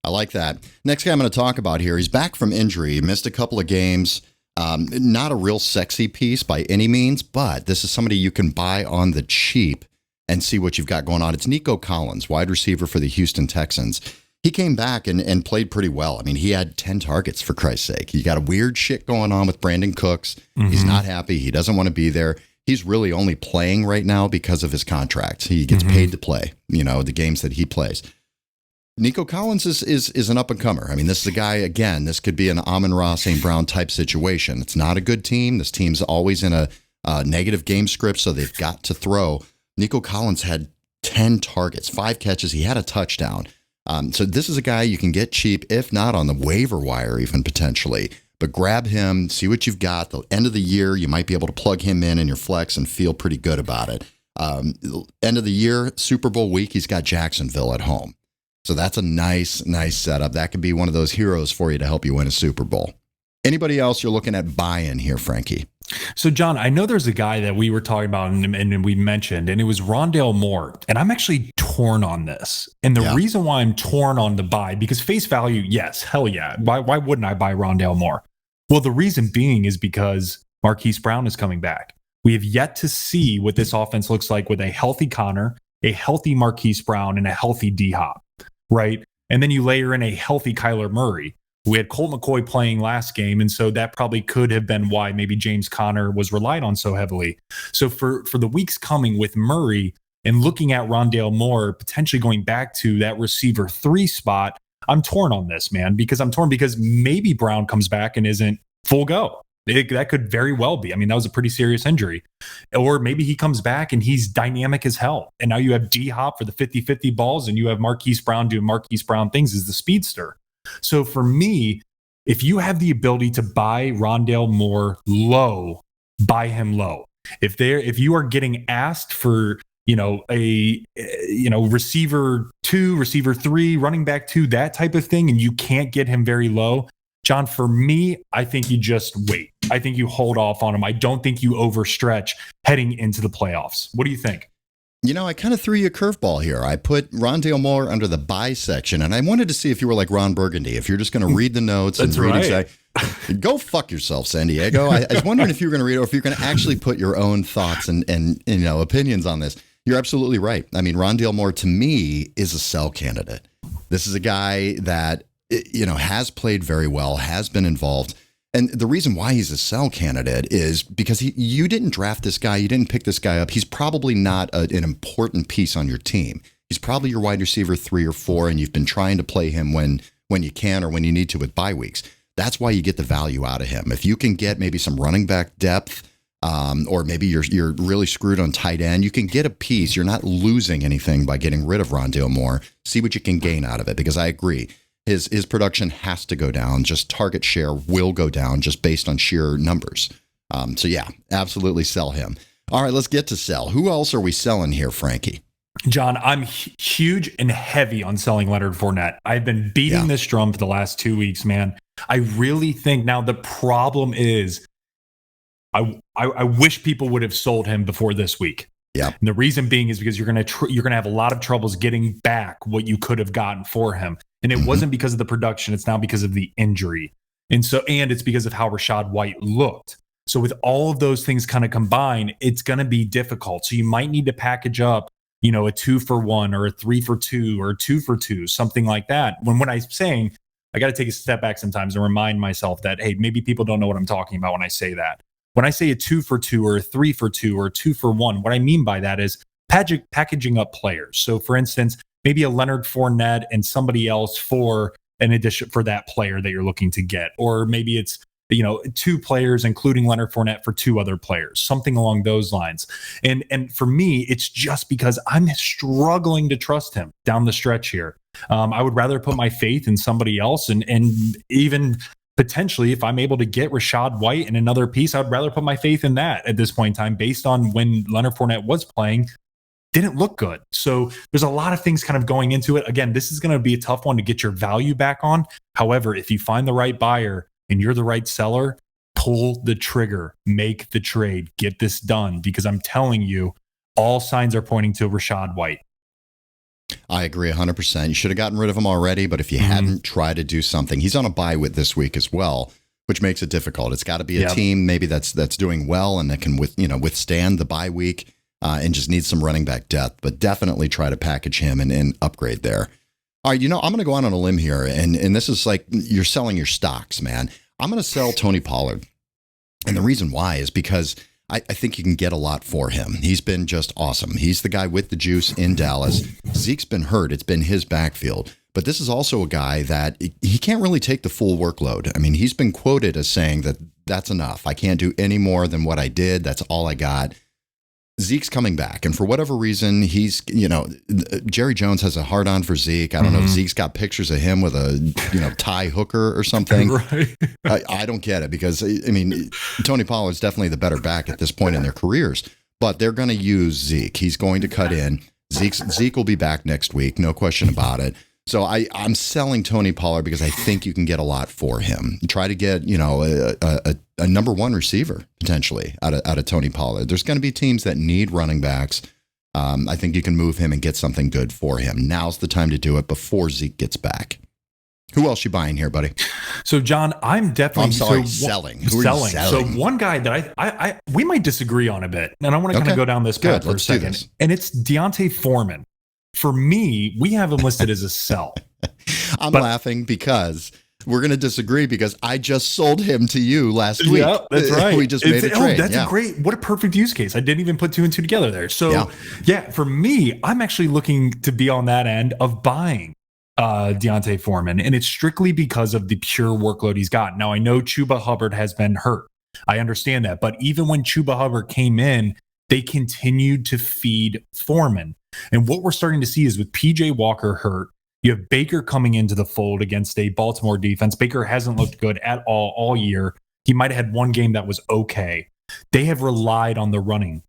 I like that. Next guy I'm going to talk about here, he's back from injury. He missed a couple of games. Not a real sexy piece by any means, but this is somebody you can buy on the cheap and see what you've got going on. It's Nico Collins, wide receiver for the Houston Texans. He came back and played pretty well. I mean, he had 10 targets, for Christ's sake. You got a weird shit going on with Brandon Cooks. Mm-hmm. He's not happy. He doesn't want to be there. He's really only playing right now because of his contract. He gets paid to play, the games that he plays. Nico Collins is an up-and-comer. I mean, this is a guy, again, this could be an Amon-Ra St. Brown type situation. It's not a good team. This team's always in a negative game script, so they've got to throw. Nico Collins had 10 targets, 5 catches. He had a touchdown. So this is a guy you can get cheap, if not on the waiver wire, even potentially. But grab him, see what you've got. The end of the year, you might be able to plug him in your flex and feel pretty good about it. End of the year, Super Bowl week, he's got Jacksonville at home. So that's a nice setup. That could be one of those heroes for you to help you win a Super Bowl. Anybody else you're looking at buying here, Frankie? So, John, I know there's a guy that we were talking about and we mentioned, and it was Rondale Moore. And I'm actually torn on this. And the reason why I'm torn on the buy, because face value, yes, hell yeah. Why wouldn't I buy Rondale Moore? Well, the reason being is because Marquise Brown is coming back. We have yet to see what this offense looks like with a healthy Connor, a healthy Marquise Brown, and a healthy D-Hop, right? And then you layer in a healthy Kyler Murray. We had Colt McCoy playing last game, and so that probably could have been why maybe James Conner was relied on so heavily. So for the weeks coming with Murray and looking at Rondale Moore potentially going back to that receiver 3 spot, I'm torn on this, man, because maybe Brown comes back and isn't full go. That could very well be. I mean, that was a pretty serious injury. Or maybe he comes back and he's dynamic as hell. And now you have D-Hop for the 50-50 balls, and you have Marquise Brown doing Marquise Brown things as the speedster. So for me, if you have the ability to buy Rondale Moore low, buy him low. If you are getting asked for, receiver 2, receiver 3, running back 2, that type of thing, and you can't get him very low, John, for me, I think you just wait. I think you hold off on him. I don't think you overstretch heading into the playoffs. What do you think? I kind of threw you a curveball here. I put Rondale Moore under the buy section, and I wanted to see if you were like Ron Burgundy, if you're just going to read the notes and read exactly. Go fuck yourself, San Diego. I was wondering if you were going to read it or if you're going to actually put your own thoughts and opinions on this. You're absolutely right. I mean, Rondale Moore, to me, is a sell candidate. This is a guy that, has played very well, has been involved. And the reason why he's a sell candidate is because you didn't draft this guy. You didn't pick this guy up. He's probably not an important piece on your team. He's probably your wide receiver 3 or 4, and you've been trying to play him when you can or when you need to with bye weeks. That's why you get the value out of him. If you can get maybe some running back depth, or maybe you're really screwed on tight end, you can get a piece. You're not losing anything by getting rid of Rondale Moore. See what you can gain out of it, because I agree. His production has to go down. Just target share will go down just based on sheer numbers. So yeah, absolutely sell him. All right, let's get to sell. Who else are we selling here, Frankie? John, I'm huge and heavy on selling Leonard Fournette. I've been beating this drum for the last 2 weeks, man. I really think now the problem is I wish people would have sold him before this week. Yeah. And the reason being is because you're going to have a lot of troubles getting back what you could have gotten for him. And it wasn't because of the production. It's now because of the injury. And it's because of how Rachaad White looked. So with all of those things kind of combined, it's going to be difficult. So you might need to package up, a 2-for-1 or a 3-for-2 or a 2-for-2, something like that. When I'm saying, I got to take a step back sometimes and remind myself that, hey, maybe people don't know what I'm talking about when I say that. When I say a 2-for-2 or a 3-for-2 or a 2-for-1, what I mean by that is packaging up players. So for instance, maybe a Leonard Fournette and somebody else for an addition for that player that you're looking to get. Or maybe it's, 2 players, including Leonard Fournette for 2 other players, something along those lines. And for me, it's just because I'm struggling to trust him down the stretch here. I would rather put my faith in somebody else and even potentially, if I'm able to get Rachaad White and another piece, I'd rather put my faith in that at this point in time, based on when Leonard Fournette was playing, didn't look good. So there's a lot of things kind of going into it. Again, this is going to be a tough one to get your value back on. However, if you find the right buyer and you're the right seller, pull the trigger, make the trade, get this done, because I'm telling you, all signs are pointing to Rachaad White. I agree 100%. You should have gotten rid of him already, but if you hadn't, try to do something. He's on a bye with this week as well, which makes it difficult. It's got to be a team maybe that's doing well and that can withstand the bye week and just needs some running back depth, but definitely try to package him and upgrade there. All right, I'm going to go out on a limb here, and this is like you're selling your stocks, man. I'm going to sell Tony Pollard, and the reason why is because I think you can get a lot for him. He's been just awesome. He's the guy with the juice in Dallas. Zeke's been hurt. It's been his backfield. But this is also a guy that he can't really take the full workload. I mean, he's been quoted as saying that that's enough. I can't do any more than what I did. That's all I got. Zeke's coming back. And for whatever reason, he's, Jerry Jones has a hard on for Zeke. I don't know if Zeke's got pictures of him with a Thai hooker or something. Right. I don't get it because, Tony Pollard's definitely the better back at this point in their careers, but they're going to use Zeke. He's going to cut in. Zeke will be back next week. No question about it. So I'm selling Tony Pollard because I think you can get a lot for him. Try to get, a number one receiver potentially out of Tony Pollard. There's going to be teams that need running backs. I think you can move him and get something good for him. Now's the time to do it before Zeke gets back. Who else you buying here, buddy? So, John, I'm definitely selling. Who are you selling? So one guy that I we might disagree on a bit, and I want to kind of go down this path for a second. And it's Deontay Foreman. For me, we have him listed as a sell. I'm laughing because we're going to disagree because I just sold him to you last week. Yeah, that's right. We just made a trade. That's a great, what a perfect use case. I didn't even put two and two together there. So for me, I'm actually looking to be on that end of buying Deontay Foreman. And it's strictly because of the pure workload he's got. Now, I know Chuba Hubbard has been hurt. I understand that. But even when Chuba Hubbard came in, they continued to feed Foreman. And what we're starting to see is with PJ Walker hurt, you have Baker coming into the fold against a Baltimore defense. Baker hasn't looked good at all year. He might have had one game that was okay. They have relied on the running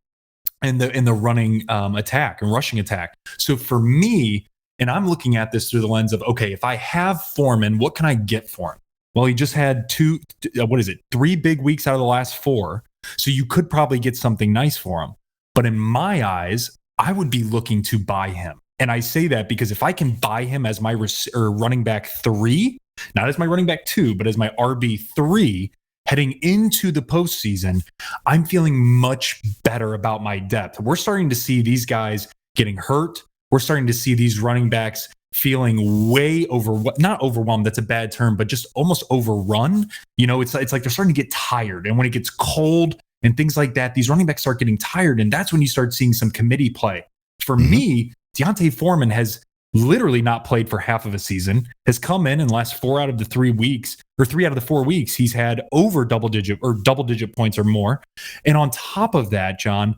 and the running attack and rushing attack. So for me, and I'm looking at this through the lens of, okay, if I have Foreman, what can I get for him? Well, he just had 3 big weeks out of the last 4. So you could probably get something nice for him. But in my eyes, I would be looking to buy him. And I say that because if I can buy him as my running back 3, not as my running back 2, but as my RB3 heading into the postseason, I'm feeling much better about my depth. We're starting to see these guys getting hurt. We're starting to see these running backs feeling way not overwhelmed. That's a bad term, but just almost overrun. It's like they're starting to get tired. And when it gets cold and things like that, these running backs start getting tired. And that's when you start seeing some committee play. For me, Deontay Foreman has literally not played for half of a season, has come in the last 4 out of the 3 weeks, or 3 out of the 4 weeks, he's had over double digit points or more. And on top of that, John,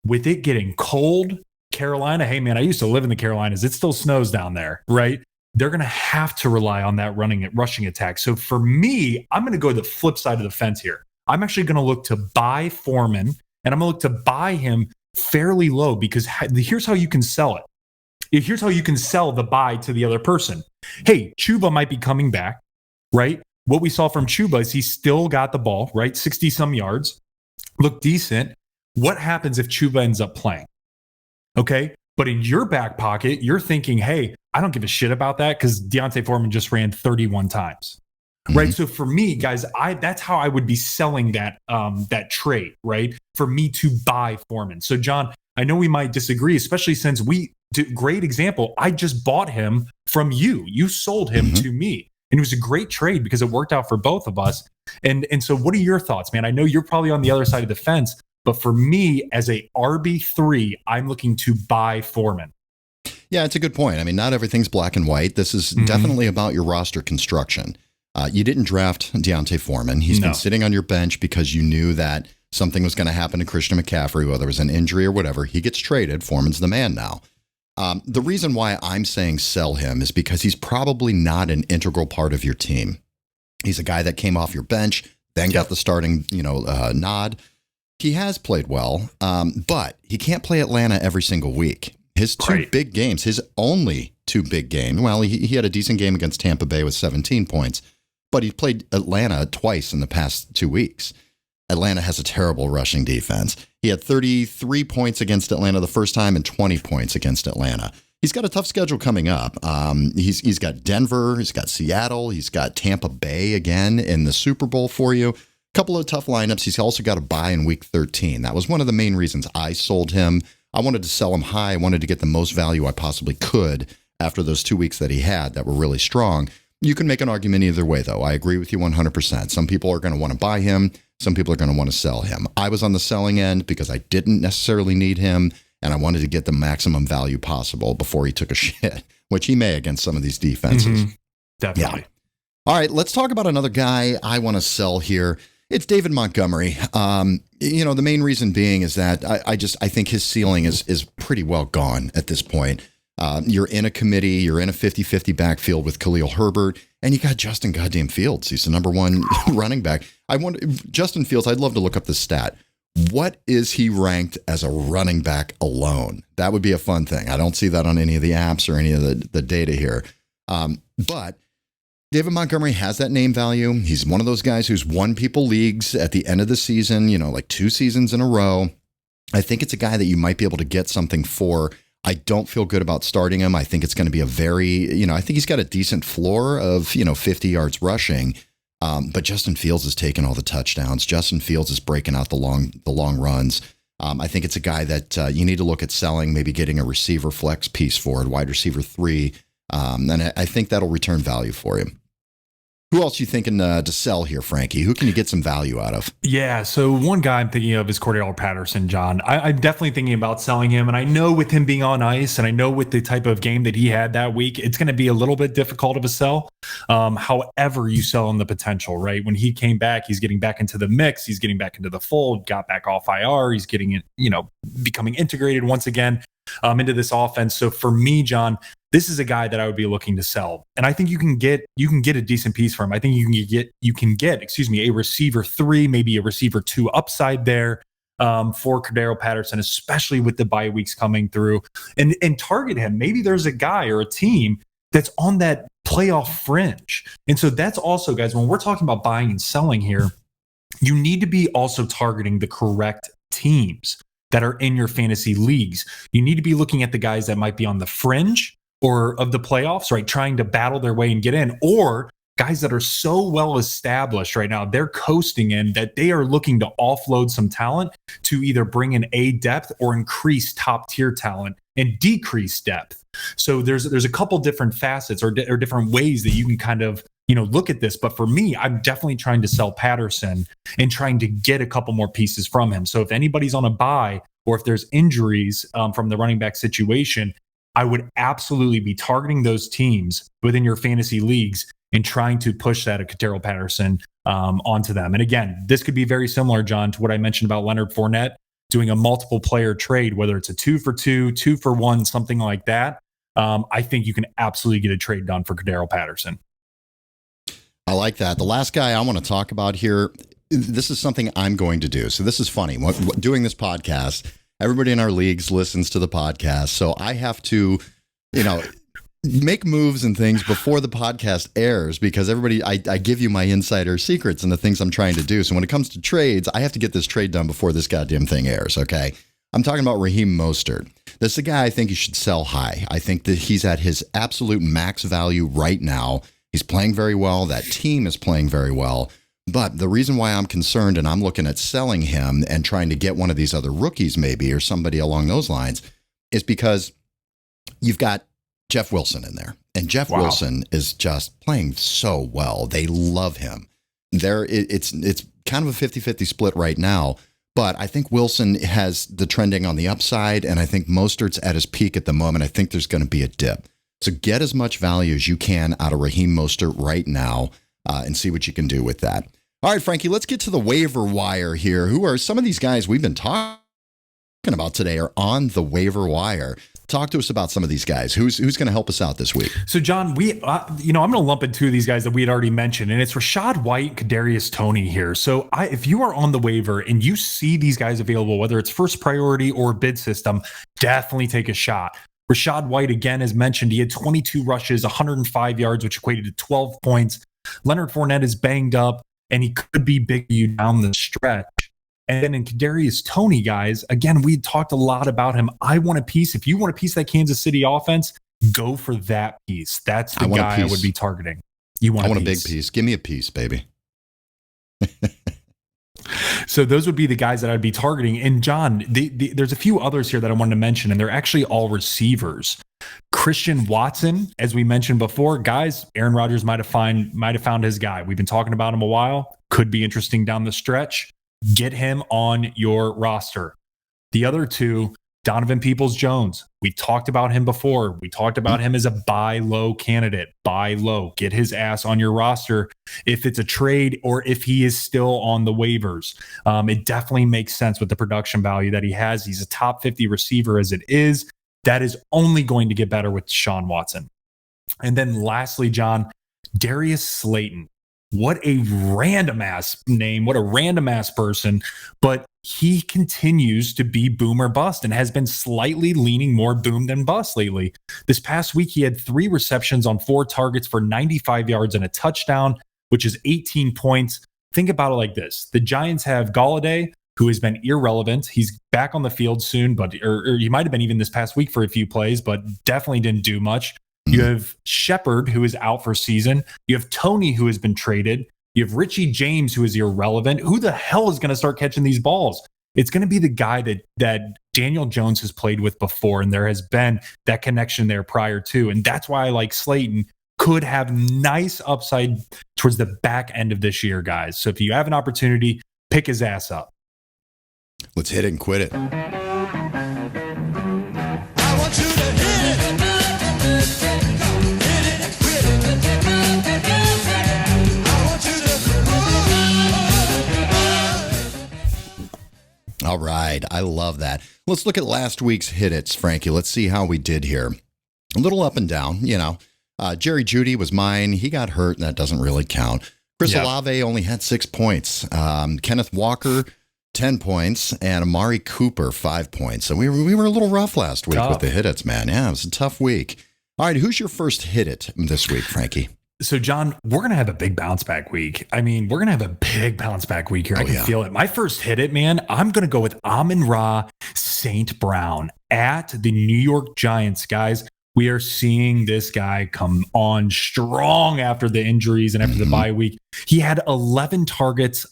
with it getting cold, Carolina, hey man, I used to live in the Carolinas. It still snows down there, right? They're going to have to rely on that rushing attack. So for me, I'm going to go the flip side of the fence here. I'm actually going to look to buy Foreman, and I'm going to look to buy him fairly low because here's how you can sell it. Here's how you can sell the buy to the other person. Hey, Chuba might be coming back, right? What we saw from Chuba is he still got the ball, right? 60 some yards, looked decent. What happens if Chuba ends up playing? Okay. But in your back pocket, you're thinking, hey, I don't give a shit about that because Deontay Foreman just ran 31 times. Right. So for me, guys, that's how I would be selling that trade, right? For me to buy Foreman. So John, I know we might disagree, especially since great example. I just bought him from you. You sold him to me. And it was a great trade because it worked out for both of us. And so what are your thoughts, man? I know you're probably on the other side of the fence, but for me as a RB3, I'm looking to buy Foreman. Yeah, it's a good point. I mean, not everything's black and white. This is definitely about your roster construction. You didn't draft Deontay Foreman. He's been sitting on your bench because you knew that something was going to happen to Christian McCaffrey, whether it was an injury or whatever. He gets traded. Foreman's the man now. The reason why I'm saying sell him is because he's probably not an integral part of your team. He's a guy that came off your bench, then got the starting, nod. He has played well, but he can't play Atlanta every single week. His 2 big games, his only 2 big games. Well, he had a decent game against Tampa Bay with 17 points, but he played Atlanta twice in the past 2 weeks. Atlanta has a terrible rushing defense. He had 33 points against Atlanta the first time and 20 points against Atlanta. He's got a tough schedule coming up. He's got Denver, he's got Seattle, he's got Tampa Bay again in the Super Bowl for you. Couple of tough lineups. He's also got a bye in week 13. That was one of the main reasons I sold him. I wanted to sell him high. I wanted to get the most value I possibly could after those 2 weeks that he had that were really strong. You can make an argument either way, though. I agree with you 100%. Some people are going to want to buy him. Some people are going to want to sell him. I was on the selling end because I didn't necessarily need him, and I wanted to get the maximum value possible before he took a shit, which he may against some of these defenses. Definitely. Yeah. All right, let's talk about another guy I want to sell here. It's David Montgomery. The main reason being is that I think his ceiling is pretty well gone at this point. You're in a committee, you're in a 50-50 backfield with Khalil Herbert, and you got Justin goddamn Fields. He's the number one running back. I wonder, Justin Fields, I'd love to look up the stat. What is he ranked as a running back alone? That would be a fun thing. I don't see that on any of the apps or any of the data here. But David Montgomery has that name value. He's one of those guys who's won people leagues at the end of the season, like 2 seasons in a row. I think it's a guy that you might be able to get something for. I don't feel good about starting him. I think it's going to be a very, I think he's got a decent floor of, 50 yards rushing. But Justin Fields is taking all the touchdowns. Justin Fields is breaking out the long runs. I think it's a guy that you need to look at selling, maybe getting a receiver flex piece for it, wide receiver 3. And I think that'll return value for him. Who else are you thinking to sell here, Frankie? Who can you get some value out of? Yeah, so one guy I'm thinking of is Cordell Patterson, John. I'm definitely thinking about selling him, and I know with him being on ice, and I know with the type of game that he had that week, it's going to be a little bit difficult of a sell. However, you sell on the potential, right? When he came back, he's getting back into the mix, he's getting back into the fold, got back off IR, he's getting it, becoming integrated once again into this offense. So for me, John, this is a guy that I would be looking to sell. And I think you can get a decent piece for him. I think you can get a receiver 3, maybe a receiver 2 upside there for Cordell Patterson, especially with the bye weeks coming through, and target him. Maybe there's a guy or a team that's on that playoff fringe. And so that's also, guys, when we're talking about buying and selling here, you need to be also targeting the correct teams that are in your fantasy leagues. You need to be looking at the guys that might be on the fringe or of the playoffs, right? Trying to battle their way and get in, or guys that are so well established right now, they're coasting in that they are looking to offload some talent to either bring in A, depth, or increase top tier talent and decrease depth. So there's a couple different facets or different ways that you can kind of, look at this. But for me, I'm definitely trying to sell Patterson and trying to get a couple more pieces from him. So if anybody's on a buy or if there's injuries from the running back situation, I would absolutely be targeting those teams within your fantasy leagues and trying to push that Cordell Patterson onto them. And again, this could be very similar, John, to what I mentioned about Leonard Fournette doing a multiple player trade, whether it's a 2 for 2, 2 for 1, something like that. I think you can absolutely get a trade done for Cordell Patterson. I like that. The last guy I want to talk about here, this is something I'm going to do. So this is funny. Doing this podcast, everybody in our leagues listens to the podcast. So I have to, make moves and things before the podcast airs because I give you my insider secrets and the things I'm trying to do. So when it comes to trades, I have to get this trade done before this goddamn thing airs, okay? I'm talking about Raheem Mostert. This is a guy I think you should sell high. I think that he's at his absolute max value right now. He's playing very well. That team is playing very well. But the reason why I'm concerned and I'm looking at selling him and trying to get one of these other rookies maybe or somebody along those lines is because you've got Jeff Wilson in there. And Jeff Wilson is just playing so well. They love him. It's kind of a 50-50 split right now. But I think Wilson has the trending on the upside, and I think Mostert's at his peak at the moment. I think there's going to be a dip. So get as much value as you can out of Raheem Mostert right now and see what you can do with that. All right, Frankie, let's get to the waiver wire here. Who are some of these guys we've been talking about today are on the waiver wire? Talk to us about some of these guys. Who's going to help us out this week? So, John, I'm going to lump in 2 of these guys that we had already mentioned, and it's Rachaad White, Kadarius Toney here. So, if you are on the waiver and you see these guys available, whether it's first priority or bid system, definitely take a shot. Rachaad White, again, as mentioned, he had 22 rushes, 105 yards, which equated to 12 points. Leonard Fournette is banged up, and he could be big for you down the stretch. And then in Kadarius Toney, guys, again, we talked a lot about him. I want a piece. If you want a piece of that Kansas City offense, go for that piece. That's the guy I would be targeting. I want a big piece. Give me a piece, baby. So those would be the guys that I'd be targeting. And John, there's a few others here that I wanted to mention, and they're actually all receivers. Christian Watson, as we mentioned before, guys, Aaron Rodgers might have found his guy. We've been talking about him a while. Could be interesting down the stretch. Get him on your roster. The other 2, Donovan Peoples-Jones. We talked about him before. We talked about him as a buy low candidate. Buy low. Get his ass on your roster if it's a trade or if he is still on the waivers. It definitely makes sense with the production value that he has. He's a top 50 receiver as it is. That is only going to get better with Deshaun Watson. And then lastly, John, Darius Slayton. What a random ass name. What a random ass person. But he continues to be boom or bust and has been slightly leaning more boom than bust lately. This past week, he had 3 receptions on 4 targets for 95 yards and a touchdown, which is 18 points. Think about it like this. The Giants have Golladay, who has been irrelevant. He's back on the field soon, but or he might have been even this past week for a few plays, but definitely didn't do much. You have Shepard, who is out for season. You have Tony, who has been traded. You have Richie James, who is irrelevant. Who the hell is going to start catching these balls? It's going to be the guy that Daniel Jones has played with before, and there has been that connection there prior to. And that's why I like Slayton. Could have nice upside towards the back end of this year, guys. So if you have an opportunity, pick his ass up. Let's hit it and quit it. All right. I love that. Let's look at last week's hit-its, Frankie. Let's see how we did here. A little up and down, Jerry Jeudy was mine. He got hurt, and that doesn't really count. Chris Olave only had 6 points. Kenneth Walker, 10 points. And Amari Cooper, 5 points. So we were a little rough last week with the hit-its, man. Yeah, it was a tough week. All right, who's your first hit-it this week, Frankie? So, John, we're going to have a big bounce back week. I mean, we're going to have a big bounce back week here. I can feel it. My first hit it, man, I'm going to go with Amon-Ra St. Brown at the New York Giants, guys. We are seeing this guy come on strong after the injuries and after the bye week. He had 11 targets.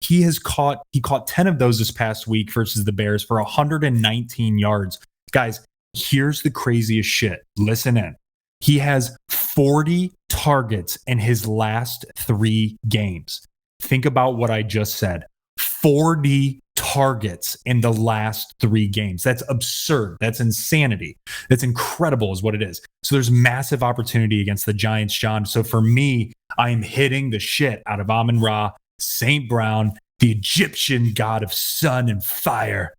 He caught 10 of those this past week versus the Bears for 119 yards. Guys, here's the craziest shit. Listen in. He has 40 targets in his last 3 games. Think about what I just said. 40 targets in the last 3 games. That's absurd. That's insanity. That's incredible is what it is. So there's massive opportunity against the Giants, John. So for me, I am hitting the shit out of Amon-Ra St. Brown, the Egyptian god of sun and fire.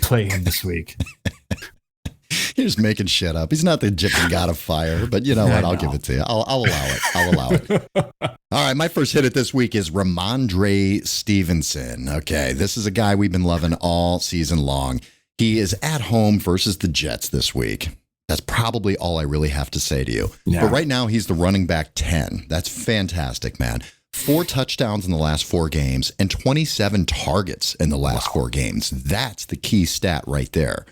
Play him this week. You're just making shit up. He's not the Egyptian god of fire, but you know what? I'll give it to you. I'll allow it. All right, my first hit it this week is Ramondre Stevenson. Okay, this is a guy we've been loving all season long. He is at home versus the Jets this week. That's probably all I really have to say to you. Yeah. But right now, he's the running back 10. That's fantastic, man. 4 touchdowns in the last 4 games and 27 targets in the last 4 games. That's the key stat right there.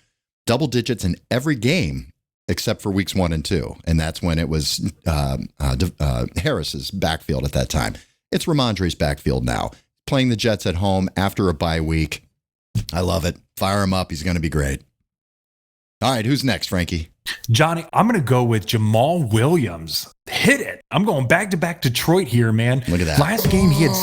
Double digits in every game except for weeks 1 and 2. And that's when it was Harris's backfield at that time. It's Ramondre's backfield now. Playing the Jets at home after a bye week. I love it. Fire him up. He's going to be great. All right, who's next, Frankie? Johnny, I'm going to go with Jamal Williams. Hit it. I'm going back-to-back Detroit here, man. Look at that. Last game, he had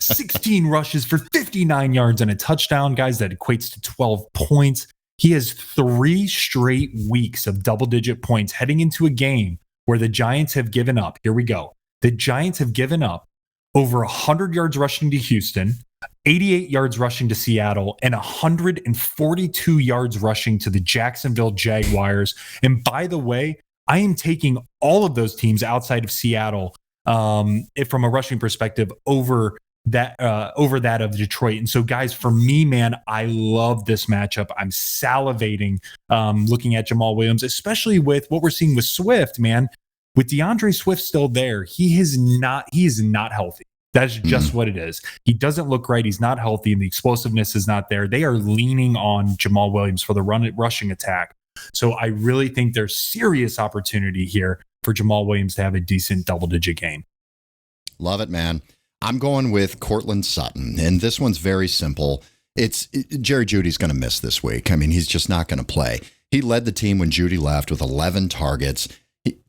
16 rushes for 59 yards and a touchdown. Guys, that equates to 12 points. He has 3 straight weeks of double-digit points heading into a game where the Giants have given up. Here we go. The Giants have given up over 100 yards rushing to Houston, 88 yards rushing to Seattle, and 142 yards rushing to the Jacksonville Jaguars. And by the way, I am taking all of those teams outside of Seattle from a rushing perspective over that of Detroit. And so, guys, for me, man, I love this matchup. I'm salivating looking at Jamal Williams, especially with what we're seeing with Swift, man. With DeAndre Swift still there, he is not healthy. That's just what it is. He doesn't look right. He's not healthy, and the explosiveness is not there. They are leaning on Jamal Williams for the rushing attack. So I really think there's serious opportunity here for Jamal Williams to have a decent double-digit game. Love it, man. I'm going with Cortland Sutton, and this one's very simple. Jerry Jeudy's going to miss this week. I mean, he's just not going to play. He led the team when Jeudy left with 11 targets.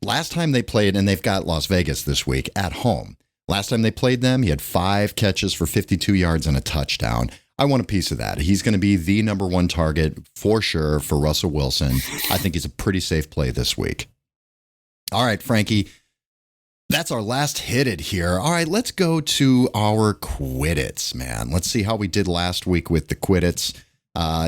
Last time they played, and they've got Las Vegas this week at home. Last time they played them, he had 5 catches for 52 yards and a touchdown. I want a piece of that. He's going to be the number one target for sure for Russell Wilson. I think he's a pretty safe play this week. All right, Frankie, that's our last hit it here. All right, let's go to our quit-its, man. Let's see how we did last week with the quit-its.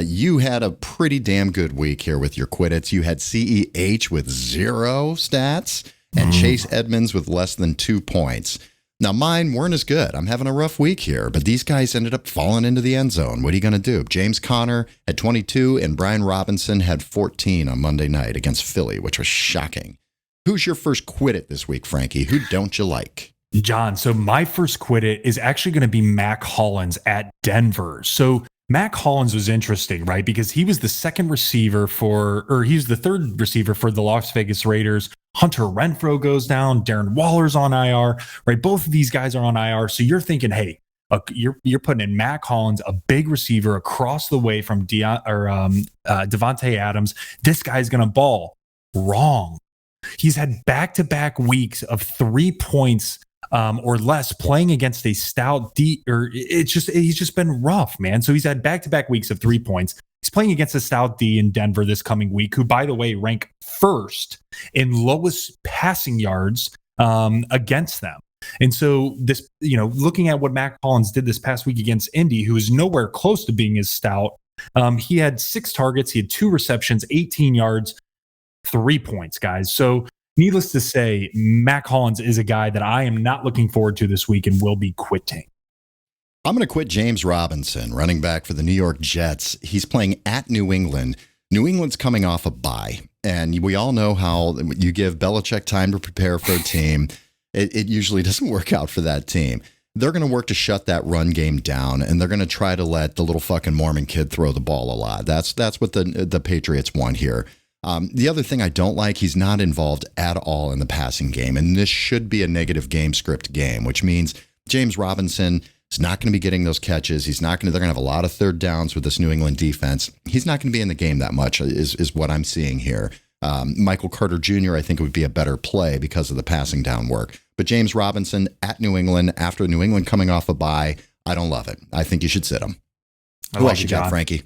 You had a pretty damn good week here with your quit-its. You had CEH with 0 stats and Chase Edmonds with less than 2 points. Now, mine weren't as good. I'm having a rough week here, but these guys ended up falling into the end zone. What are you going to do? James Conner had 22 and Brian Robinson had 14 on Monday night against Philly, which was shocking. Who's your first quit-it this week, Frankie? Who don't you like? John, so my first quit-it is actually going to be Mac Hollins at Denver. So Mac Hollins was interesting, right? Because he was the third receiver for the Las Vegas Raiders. Hunter Renfrow goes down. Darren Waller's on IR, right? Both of these guys are on IR. So you're thinking, hey, you're putting in Mac Hollins, a big receiver across the way from Devontae Adams. This guy's going to ball. Wrong. He's had back-to-back weeks of 3 points or less playing against a stout D, or he's just been rough, man. So he's had back-to-back weeks of 3 points. He's playing against a stout D in Denver this coming week, who, by the way, rank first in lowest passing yards against them. And so this, looking at what Mac Hollins did this past week against Indy, who is nowhere close to being as stout, he had 6 targets, he had 2 receptions, 18 yards, 3 points, guys. So needless to say, Mac Hollins is a guy that I am not looking forward to this week and will be quitting. I'm going to quit James Robinson, running back for the New York Jets. He's playing at New England. New England's coming off a bye, and we all know how you give Belichick time to prepare for a team. It usually doesn't work out for that team. They're going to work to shut that run game down, and they're going to try to let the little fucking Mormon kid throw the ball a lot. That's what the Patriots want here. The other thing I don't like, he's not involved at all in the passing game, and this should be a negative game script game, which means James Robinson is not going to be getting those catches. They're going to have a lot of third downs with this New England defense. He's not going to be in the game that much is what I'm seeing here. Michael Carter Jr., I think, would be a better play because of the passing down work. But James Robinson at New England, after New England coming off a bye, I don't love it. I think you should sit him. Who else you got, Frankie?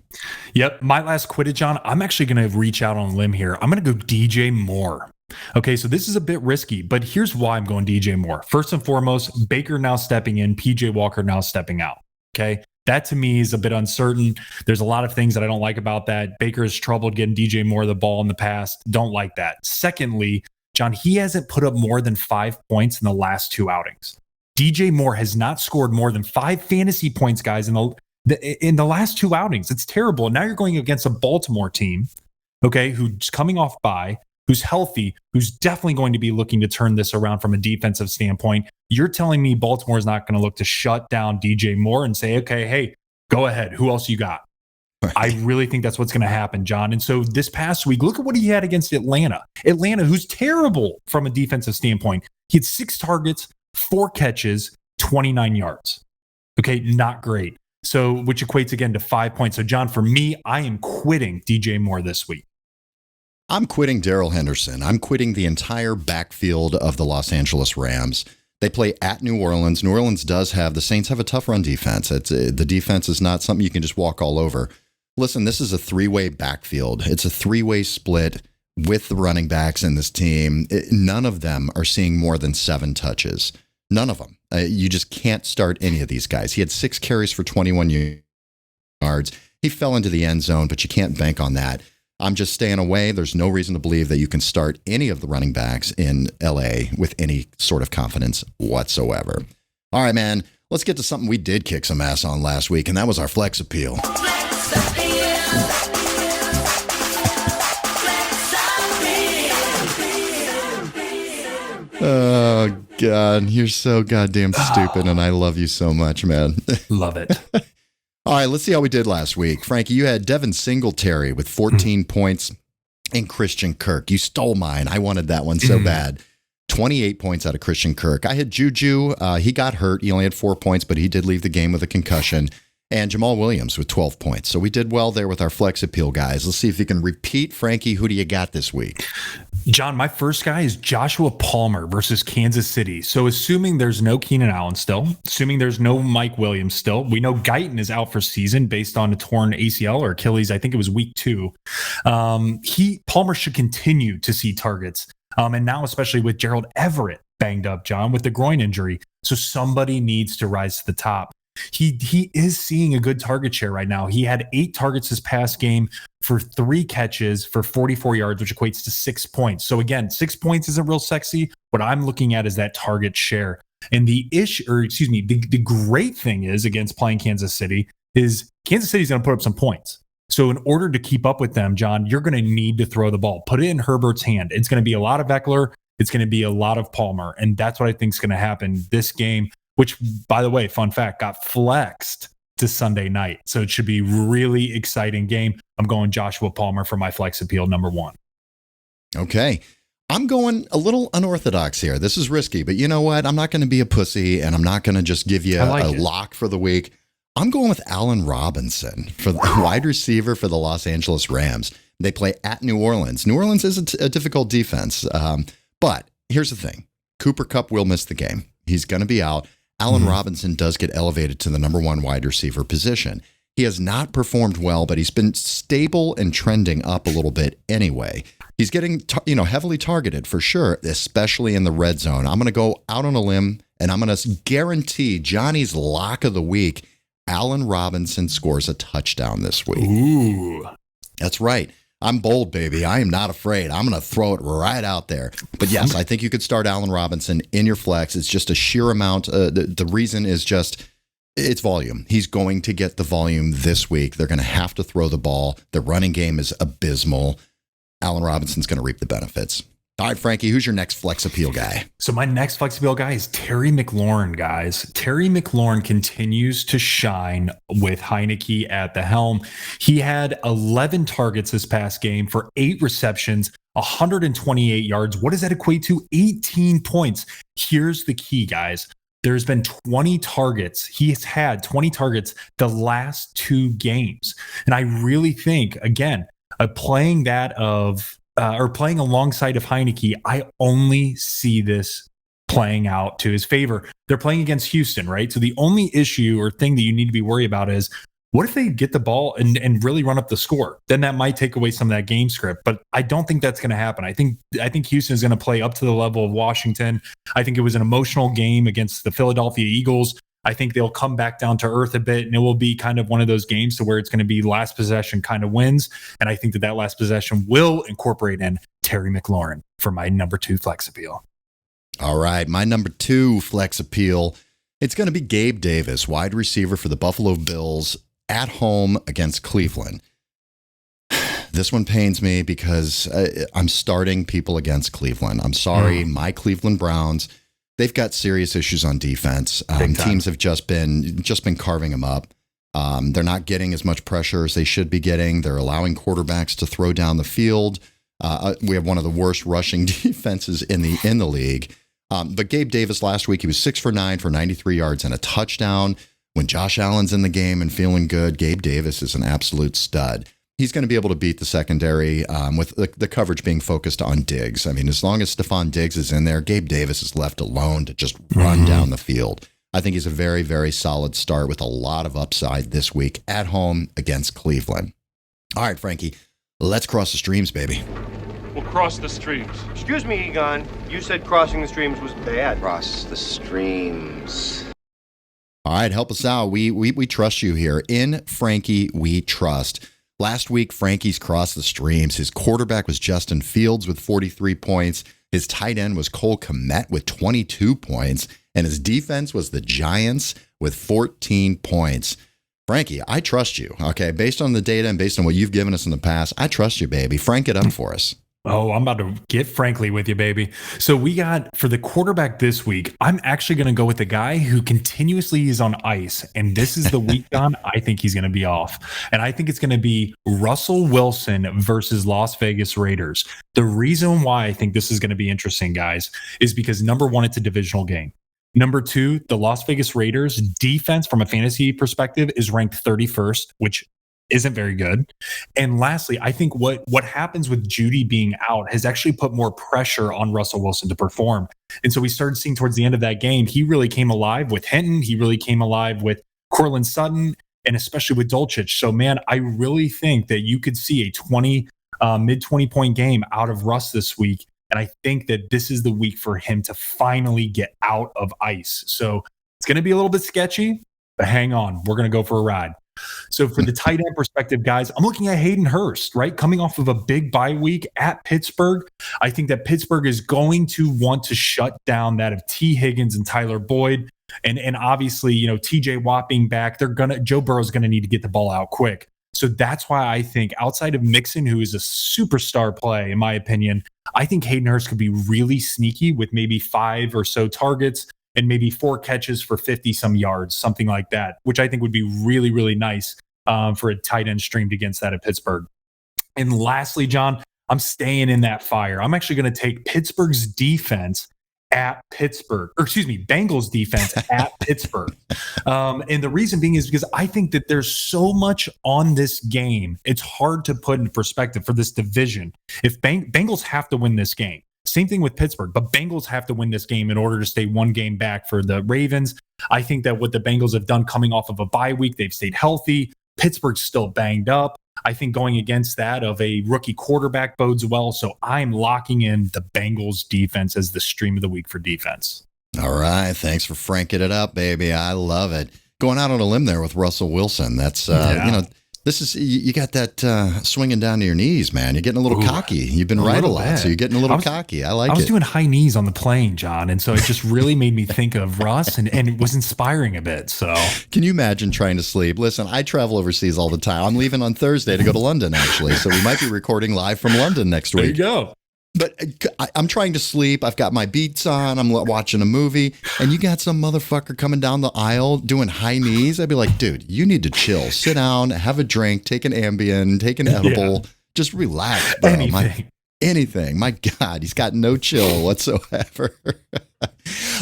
Yep, my last quitted, John. I'm actually going to reach out on a limb here. I'm going to go DJ Moore. Okay, so this is a bit risky, but here's why I'm going DJ Moore. First and foremost, Baker now stepping in, PJ Walker now stepping out. Okay, that to me is a bit uncertain. There's a lot of things that I don't like about that. Baker has troubled getting DJ Moore the ball in the past. Don't like that. Secondly, John, he hasn't put up more than 5 points in the last 2 outings. DJ Moore has not scored more than 5 fantasy points, guys, in the last 2 outings. It's terrible. Now you're going against a Baltimore team, okay, who's coming off bye, who's healthy, who's definitely going to be looking to turn this around from a defensive standpoint. You're telling me Baltimore is not going to look to shut down DJ Moore and say, okay, hey, go ahead. Who else you got? Right. I really think that's what's going to happen, John. And so this past week, look at what he had against Atlanta. Atlanta, who's terrible from a defensive standpoint. He had 6 targets, 4 catches, 29 yards. Okay, not great. So, which equates again to 5 points. So, John, for me, I am quitting DJ Moore this week. I'm quitting Darrell Henderson. I'm quitting the entire backfield of the Los Angeles Rams. They play at New Orleans. New Orleans the Saints have a tough run defense. The defense is not something you can just walk all over. Listen, this is a 3-way backfield. It's a 3-way split with the running backs in this team. None of them are seeing more than 7 touches. None of them. You just can't start any of these guys. He had 6 carries for 21 yards. He fell into the end zone, but you can't bank on that. I'm just staying away. There's no reason to believe that you can start any of the running backs in LA with any sort of confidence whatsoever. All right, man, let's get to something we did kick some ass on last week, and that was our flex appeal. Oh, God, you're so goddamn stupid, and I love you so much, man. Love it. All right, let's see how we did last week. Frankie, you had Devin Singletary with 14 points and Christian Kirk. You stole mine. I wanted that one so bad. 28 points out of Christian Kirk. I had Juju. He got hurt. He only had 4 points, but he did leave the game with a concussion. and Jamal Williams with 12 points. So we did well there with our flex appeal guys. Let's see if you can repeat. Frankie, who do you got this week? John, my first guy is Joshua Palmer versus Kansas City. So assuming there's no Keenan Allen still, assuming there's no Mike Williams still, we know Guyton is out for season based on a torn ACL or Achilles. I think it was week 2. Palmer should continue to see targets. And now, especially with Gerald Everett banged up, John, with the groin injury. So somebody needs to rise to the top. He is seeing a good target share right now. He had 8 targets this past game for 3 catches for 44 yards, which equates to 6 points. So again, 6 points isn't real sexy. What I'm looking at is that target share. And the great thing is against playing Kansas City is Kansas City's going to put up some points. So in order to keep up with them, John, you're going to need to throw the ball. Put it in Herbert's hand. It's going to be a lot of Eckler. It's going to be a lot of Palmer. And that's what I think is going to happen this game, which, by the way, fun fact, got flexed to Sunday night. So it should be really exciting game. I'm going Joshua Palmer for my flex appeal number 1. Okay. I'm going a little unorthodox here. This is risky, but you know what? I'm not going to be a pussy, and I'm not going to just give you a lock for the week. I'm going with Allen Robinson for the wide receiver for the Los Angeles Rams. They play at New Orleans. New Orleans is a difficult defense. But here's the thing. Cooper Kupp will miss the game. He's going to be out. Allen Robinson does get elevated to the number 1 wide receiver position. He has not performed well, but he's been stable and trending up a little bit anyway. He's getting heavily targeted for sure, especially in the red zone. I'm going to go out on a limb, and I'm going to guarantee Johnny's lock of the week, Allen Robinson scores a touchdown this week. Ooh. That's right. I'm bold, baby. I am not afraid. I'm going to throw it right out there. But yes, I think you could start Allen Robinson in your flex. It's just a sheer amount. The reason is just it's volume. He's going to get the volume this week. They're going to have to throw the ball. The running game is abysmal. Allen Robinson's going to reap the benefits. All right, Frankie, who's your next flex appeal guy? So my next flex appeal guy is Terry McLaurin, guys. Terry McLaurin continues to shine with Heineke at the helm. He had 11 targets this past game for 8 receptions, 128 yards. What does that equate to? 18 points. Here's the key, guys. There's been 20 targets. He's had 20 targets the last 2 games. And I really think, again, playing alongside of Heineke, I only see this playing out to his favor. They're playing against Houston, right? So the only issue or thing that you need to be worried about is what if they get the ball and really run up the score? Then that might take away some of that game script. But I don't think that's going to happen. I think Houston is going to play up to the level of Washington. I think it was an emotional game against the Philadelphia Eagles. I think they'll come back down to earth a bit, and it will be kind of one of those games to where it's going to be last possession kind of wins. And I think that last possession will incorporate in Terry McLaurin for my number 2 flex appeal. All right, my number 2 flex appeal, it's going to be Gabe Davis, wide receiver for the Buffalo Bills at home against Cleveland. This one pains me because I'm starting people against Cleveland. I'm sorry, my Cleveland Browns. They've got serious issues on defense. Teams have just been carving them up. They're not getting as much pressure as they should be getting. They're allowing quarterbacks to throw down the field. We have one of the worst rushing defenses in the league. But Gabe Davis last week, he was 6 for 9 for 93 yards and a touchdown. When Josh Allen's in the game and feeling good, Gabe Davis is an absolute stud. He's going to be able to beat the secondary with the coverage being focused on Diggs. I mean, as long as Stephon Diggs is in there, Gabe Davis is left alone to just run down the field. I think he's a very, very solid start with a lot of upside this week at home against Cleveland. All right, Frankie, let's cross the streams, baby. We'll cross the streams. Excuse me, Egon. You said crossing the streams was bad. Cross the streams. All right, help us out. We trust you here. In Frankie, we trust. Last week, Frankie's crossed the streams. His quarterback was Justin Fields with 43 points. His tight end was Cole Cometh with 22 points. And his defense was the Giants with 14 points. Frankie, I trust you. Okay, based on the data and based on what you've given us in the past, I trust you, baby. Frank it up for us. Oh, I'm about to get frankly with you, baby. So we got, for the quarterback this week, I'm actually going to go with the guy who continuously is on ice. And this is the week, Don, I think he's going to be off. And I think it's going to be Russell Wilson versus Las Vegas Raiders. The reason why I think this is going to be interesting, guys, is because number one, it's a divisional game. Number 2, the Las Vegas Raiders defense from a fantasy perspective is ranked 31st, which isn't very good. And lastly, I think what happens with Goody being out has actually put more pressure on Russell Wilson to perform. And so we started seeing towards the end of that game, he really came alive with Hinton. He really came alive with Courtland Sutton, and especially with Dulcich. So, man, I really think that you could see a mid 20 point game out of Russ this week. And I think that this is the week for him to finally get out of ice. So it's going to be a little bit sketchy, but hang on. We're going to go for a ride. So for the tight end perspective, guys, I'm looking at Hayden Hurst, right? Coming off of a big bye week at Pittsburgh. I think that Pittsburgh is going to want to shut down that of T. Higgins and Tyler Boyd. And obviously, TJ Watt being back, Joe Burrow's going to need to get the ball out quick. So that's why I think outside of Mixon, who is a superstar play, in my opinion, I think Hayden Hurst could be really sneaky with maybe 5 or so targets and maybe 4 catches for 50 some yards, something like that, which I think would be really, really nice for a tight end streamed against that at Pittsburgh. And lastly, John, I'm staying in that fire. I'm actually going to take Pittsburgh's defense at Pittsburgh, Bengals defense at Pittsburgh. And the reason being is because I think that there's so much on this game. It's hard to put in perspective for this division. If Bengals have to win this game, same thing with Pittsburgh, but Bengals have to win this game in order to stay one game back for the Ravens. I think that what the Bengals have done coming off of a bye week, they've stayed healthy. Pittsburgh's still banged up. I think going against that of a rookie quarterback bodes well. So I'm locking in the Bengals defense as the stream of the week for defense. All right. Thanks for franking it up, baby. I love it. Going out on a limb there with Russell Wilson. That's, this is, you got that swinging down to your knees, man. You're getting a little cocky. You've been right a lot, bit. So you're getting a little cocky. I like it. I was doing high knees on the plane, John, and so it just really made me think of Russ, and it was inspiring a bit. So, can you imagine trying to sleep? Listen, I travel overseas all the time. I'm leaving on Thursday to go to London, actually, so we might be recording live from London next week. There you go. But I'm trying to sleep. I've got my beats on. I'm watching a movie. And you got some motherfucker coming down the aisle doing high knees. I'd be like, dude, you need to chill. Sit down, have a drink, take an Ambien, take an edible. Yeah. Just relax, bro. Anything. My God, he's got no chill whatsoever.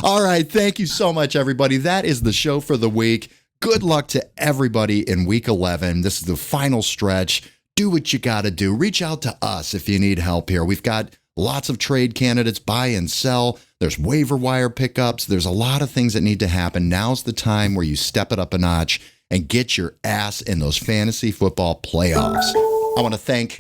All right. Thank you so much, everybody. That is the show for the week. Good luck to everybody in week 11. This is the final stretch. Do what you got to do. Reach out to us if you need help here. We've got lots of trade candidates, buy and sell. There's waiver wire pickups. There's a lot of things that need to happen. Now's the time where you step it up a notch and get your ass in those fantasy football playoffs. I want to thank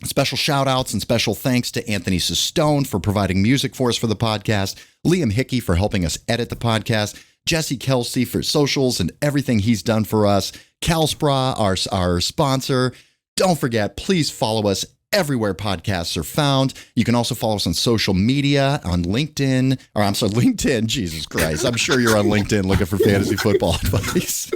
special shout outs and special thanks to Anthony Sistone for providing music for us for the podcast, Liam Hickey for helping us edit the podcast, Jesse Kelsey for socials and everything he's done for us, CalSpra, our sponsor. Don't forget, please follow us everywhere podcasts are found. You can also follow us on social media, on LinkedIn, LinkedIn, Jesus Christ. I'm sure you're on LinkedIn looking for fantasy football advice.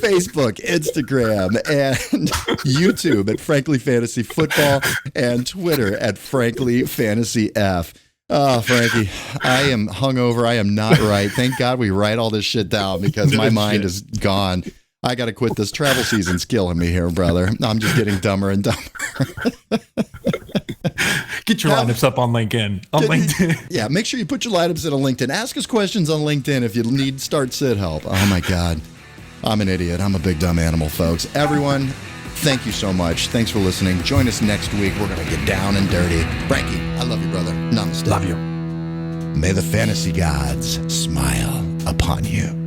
Facebook, Instagram, and YouTube at Frankly Fantasy Football, and Twitter at Frankly Fantasy F. Oh, Frankie, I am hungover. I am not right. Thank God we write all this shit down because my mind is gone. I got to quit. This travel season's killing me here, brother. I'm just getting dumber and dumber. Get your lineups up on LinkedIn. Yeah, make sure you put your lineups in on LinkedIn. Ask us questions on LinkedIn if you need start sit help. Oh, my God. I'm an idiot. I'm a big dumb animal, folks. Everyone, thank you so much. Thanks for listening. Join us next week. We're going to get down and dirty. Frankie, I love you, brother. Namaste. Love you. May the fantasy gods smile upon you.